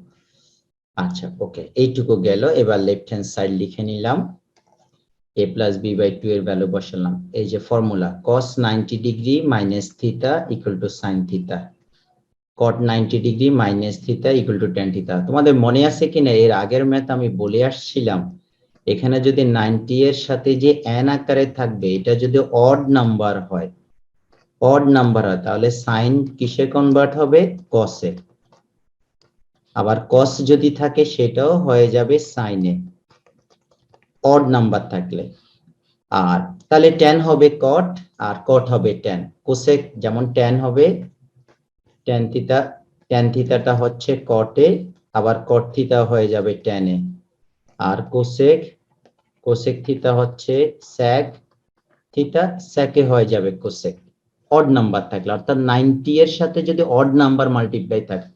আচ্ছা ওকে, এইটুকু গেল। এবার লেফট হ্যান্ড সাইড লিখে নিলাম, a প্লাস বি বাই 2 এর ভ্যালু বসালাম। এই যে formula, cos 90 degree minus theta equal to sine theta, cot 90 degree minus theta equal to tan theta. তোমাদের মনে আছে কিনা এর আগের ম্যাথ আমি বলে আসছিলাম, এখানে যদি 90 এর সাথে যে n আকারে থাকবে এটা যদি অড নাম্বার হয়, তাহলে সাইন কিসে কনভার্ট হবে, কসে। আবার কস যদি থাকে সেটাও হয়ে যাবে সাইনে, অড নাম্বার থাকলে। আর তাহলে tan হবে cot আর cot হবে tan। কোসেক যেমন tan হবে tan থিটা, tan থিটাটা হচ্ছে cot এ, আবার cot থিটা হয়ে যাবে tan এ। আর কোসেক থিটা হচ্ছে sec থিটা, sec এ হয়ে যাবে কোসেক। অড নাম্বার থাকলে, অর্থাৎ 90 এর সাথে যদি অড নাম্বার মাল্টিপ্লাই থাকে।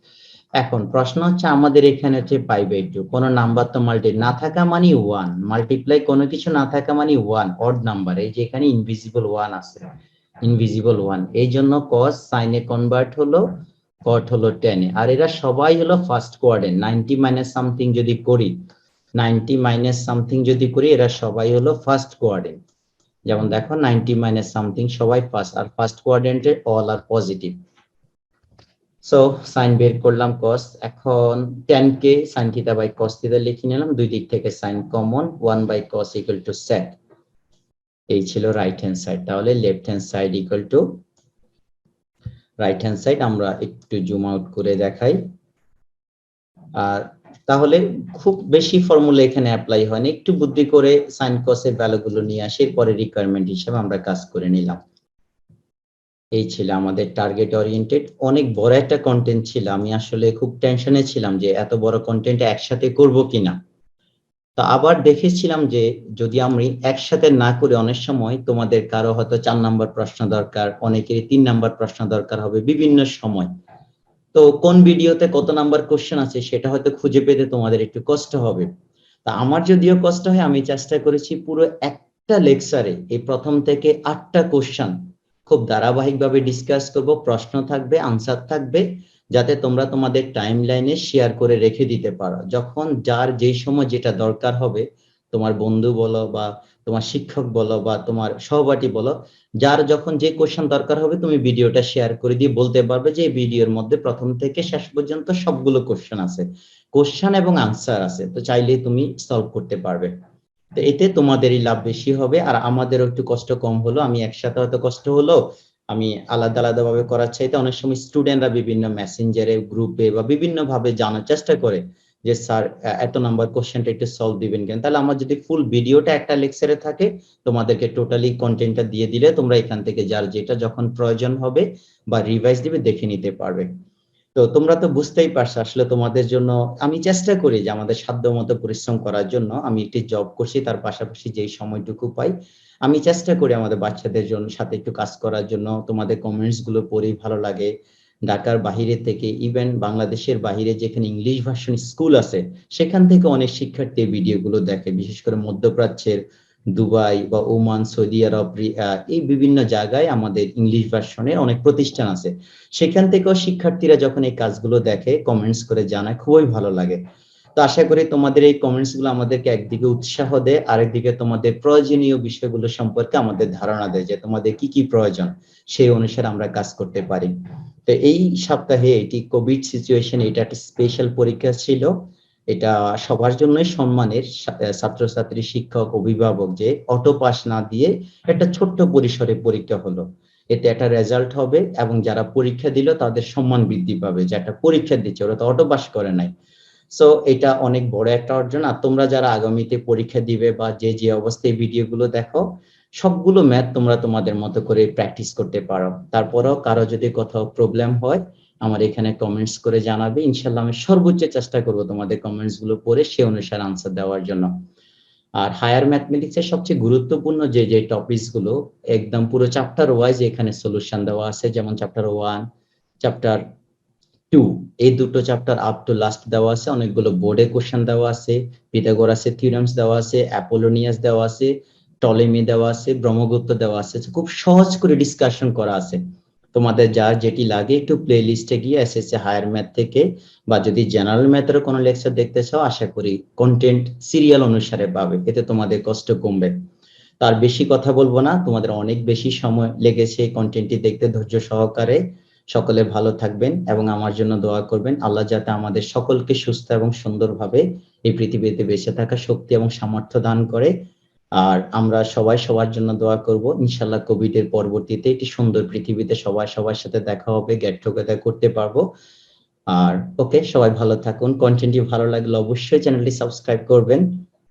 এখন প্রশ্ন হচ্ছে আমাদের এখানে হচ্ছে π/2, কোন নাম্বার তো মাল্টি না থাকা মানে 1, মাল্টিপ্লাই কোনো কিছু না থাকা মানে 1, অড নাম্বার। এই যে এখানে ইনভিজিবল 1 আছে, ইনভিজিবল 1, এই জন্য cos sin এ কনভার্ট হলো, cot হলো tan এ। আর এরা সবাই হলো ফার্স্ট কোয়াড্রেন্ট। 90 মাইনাস সামথিং যদি করি, 90 মাইনাস সামথিং যদি করি, এরা সবাই হলো ফার্স্ট কোয়াড্রেন্ট। যেমন দেখো 90 মাইনাস সামথিং সবাই ফার্স্ট, আর ফার্স্ট কোয়াড্রেন্টে all are positive. So sine বের করলাম cos, এখন tan কে sin theta by cos theta লিখে নিলাম, দুই দিক থেকে sine common, 1 by cos equal to sec। এই ছিল রাইট হ্যান্ড সাইড। তাহলে left hand side equal to right hand side. আমরা একটু জুম আউট করে দেখাই। আর তাহলে খুব বেশি ফর্মুলা এখানে অ্যাপ্লাই হয়নি, একটু বুদ্ধি করে সাইন cos এর ভ্যালুগুলো নিয়ে আসি, পরে রিকোয়ারমেন্ট হিসেবে আমরা কাজ করে নিলাম। এই ছিল আমাদের টার্গেট ওরিয়েন্টেড। অনেক বড় একটা কন্টেন্ট ছিল, আমি আসলে খুব টেনশনে ছিলাম যে এত বড় কন্টেন্ট একসাথে করব কিনা। তো আবার দেখেছিলাম যে যদি আমি একসাথে না করে, অনেক সময় তোমাদের কারো হয়তো 4 নাম্বার প্রশ্ন দরকার, অনেকেরই 3 নাম্বার প্রশ্ন দরকার হবে বিভিন্ন সময়। তো কোন ভিডিওতে কত নাম্বার কোশ্চেন আছে সেটা হয়তো খুঁজে পেতে তোমাদের একটু কষ্ট হবে। তা আমার যদিও কষ্ট হয়, আমি চেষ্টা করেছি পুরো একটা লেকচারে এই প্রথম থেকে 8টা কোশ্চেন খুব ধারাবাহিকভাবে ডিসকাস করব, প্রশ্ন থাকবে, আনসার থাকবে, যাতে তোমরা তোমাদের টাইম লাইনে শেয়ার করে রেখে দিতে পারো। যখন যার যেই সময় যেটা দরকার হবে, তোমার বন্ধু বলো বা তোমার শিক্ষক বলো বা তোমার সহপাঠী বলো, যার যখন যে কোশ্চেন দরকার হবে তুমি ভিডিওটা শেয়ার করে দিয়ে বলতে পারবে যে এই ভিডিওর মধ্যে প্রথম থেকে শেষ পর্যন্ত সবগুলো কোশ্চেন আছে, কোশ্চেন এবং আনসার আছে, তো চাইলেই তুমি সলভ করতে পারবে। তো এতে তোমাদেরই লাভ বেশি হবে, আর আমাদেরও একটু কষ্ট কম হলো। আমি একসাথে হয়তো কষ্ট হলো, আমি আলাদা আলাদা ভাবে করার চাইতে অনেক সময় স্টুডেন্টরা বিভিন্ন মেসেঞ্জারে, গ্রুপে বা বিভিন্ন ভাবে জানার চেষ্টা করে যে স্যার এত নাম্বার কোশ্চেনটা একটু সলভ দিবেন কেন। তাহলে আমার যদি ফুল ভিডিওটা একটা লেকচারে থাকে, তোমাদেরকে টোটালি কন্টেন্টটা দিয়ে দিলে তোমরা এখান থেকে যার যেটা যখন প্রয়োজন হবে বা রিভাইজ দিবে দেখে নিতে পারবে। তো তোমরা তো বুঝতেই পারছো আসলে তোমাদের জন্য আমি চেষ্টা করি যে আমাদের সাধ্যমতো পরিশ্রম করার জন্য। আমি একটি জব করছি, তার পাশাপাশি যেই সময়টুকু পাই আমি চেষ্টা করি আমাদের বাচ্চাদের জন্য সাথে একটু কাজ করার জন্য। তোমাদের কমেন্টস গুলো পড়েই ভালো লাগে। ঢাকার বাহিরে থেকে, ইভেন বাংলাদেশের বাহিরে যেখানে ইংলিশ ভার্সন স্কুল আছে, সেখান থেকে অনেক শিক্ষার্থী ভিডিওগুলো দেখে, বিশেষ করে মধ্যপ্রাচ্যের দুবাই বা ওমান, সৌদি আরব, এই বিভিন্ন জায়গায় আমাদের ইংলিশ ভার্সনের অনেক প্রতিষ্ঠান আছে। সেখান থেকেও শিক্ষার্থীরা যখন এই কাজগুলো দেখে, কমেন্টস করে জানায়, খুবই ভালো লাগে। তো আশা করি তোমাদের এই কমেন্টস গুলো আমাদেরকে একদিকে উৎসাহ দেয়, আরেকদিকে তোমাদের প্রয়োজনীয় বিষয়গুলো সম্পর্কে আমাদের ধারণা দেয় যে তোমাদের কি কি প্রয়োজন, সেই অনুসারে আমরা কাজ করতে পারি। তো এই সপ্তাহে এটি কোভিড সিচুয়েশন, এটা একটা স্পেশাল পরীক্ষা ছিল। এটা সবার জন্যই সম্মানের, ছাত্রছাত্রী, শিক্ষক, অভিভাবক, যে অটো পাস না দিয়ে একটা ছোট্ট পরিসরে পরীক্ষা হলো। এতে একটা রেজাল্ট হবে এবং যারা পরীক্ষা দিল তাদের সম্মান বৃদ্ধি পাবে, যে একটা পরীক্ষা দিচ্ছে, ওরা তো অটো পাস করে নাই। সো এটা অনেক বড় একটা অর্জন। আর তোমরা যারা আগামীতে পরীক্ষা দিবে বা যে যে অবস্থায় ভিডিওগুলো দেখো, সবগুলো ম্যাথ তোমরা তোমাদের মতো করে প্র্যাকটিস করতে পারো। তারপরেও কারো যদি কোথাও প্রবলেম হয় আমার এখানে কমেন্টস করে জানাবে, ইনশাল্লাহ আমি সর্বোচ্চ চেষ্টা করব তোমাদের কমেন্টস গুলো পড়ে সে অনুসারে আনসার দেওয়ার জন্য। আর হায়ার ম্যাথমেটিক্স এর সবচেয়ে গুরুত্বপূর্ণ যে যে টপিকস গুলো, একদম পুরো চ্যাপ্টার ওয়াইজ এখানে সলিউশন দেওয়া আছে। যেমন চ্যাপ্টার 1, চ্যাপ্টার 2, এই দুটো চ্যাপ্টার আপ টু লাস্ট দেওয়া আছে। অনেকগুলো বোর্ডে কোশ্চেন দেওয়া আছে, পিথাগোরাসের থিওরেমস দেওয়া আছে, অ্যাপোলোনিয়াস দেওয়া আছে, টলেমি দেওয়া আছে, ব্রহ্মগুপ্ত দেওয়া আছে। খুব সহজ করে ডিসকাশন করা আছে। তোমাদের যার যেটি লাগে একটু প্লে লিস্টে গিয়ে এসএসসি হায়ার ম্যাথ থেকে, বা যদি জেনারেল ম্যাথের কোনো লেকচার দেখতে চাও, আশা করি কন্টেন্ট সিরিয়াল অনুসারে পাবে, এতে তোমাদের কষ্ট কমবে। তার বেশি কথা বলবো না, তোমাদের অনেক বেশি সময় লেগেছে কন্টেন্টটি দেখতে ধৈর্য সহকারে। সকলে ভালো থাকবেন এবং আমার জন্য দোয়া করবেন। আল্লাহ যাতে আমাদের সকলকে সুস্থ এবং সুন্দরভাবে এই পৃথিবীতে বেঁচে থাকার শক্তি এবং সামর্থ্য দান করে। আর আমরা সবাই সবার জন্য দোয়া করব, ইনশাআল্লাহ কোভিড এর পরবর্তীতে একটি সুন্দর পৃথিবীতে সবাই সবার সাথে দেখা হবে, গেট টুগেদার করতে পারবো। আর ওকে, সবাই ভালো থাকুন। কন্টেন্টটি ভালো লাগলে অবশ্যই চ্যানেলটি সাবস্ক্রাইব করবেন।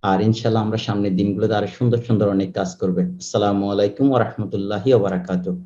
আর ইনশাআল্লাহ আমরা সামনের দিনগুলোতে আরো সুন্দর সুন্দর অনেক কাজ করবেন। আসসালামু আলাইকুম ওয়া রাহমাতুল্লাহি ওয়া বারাকাতুহু।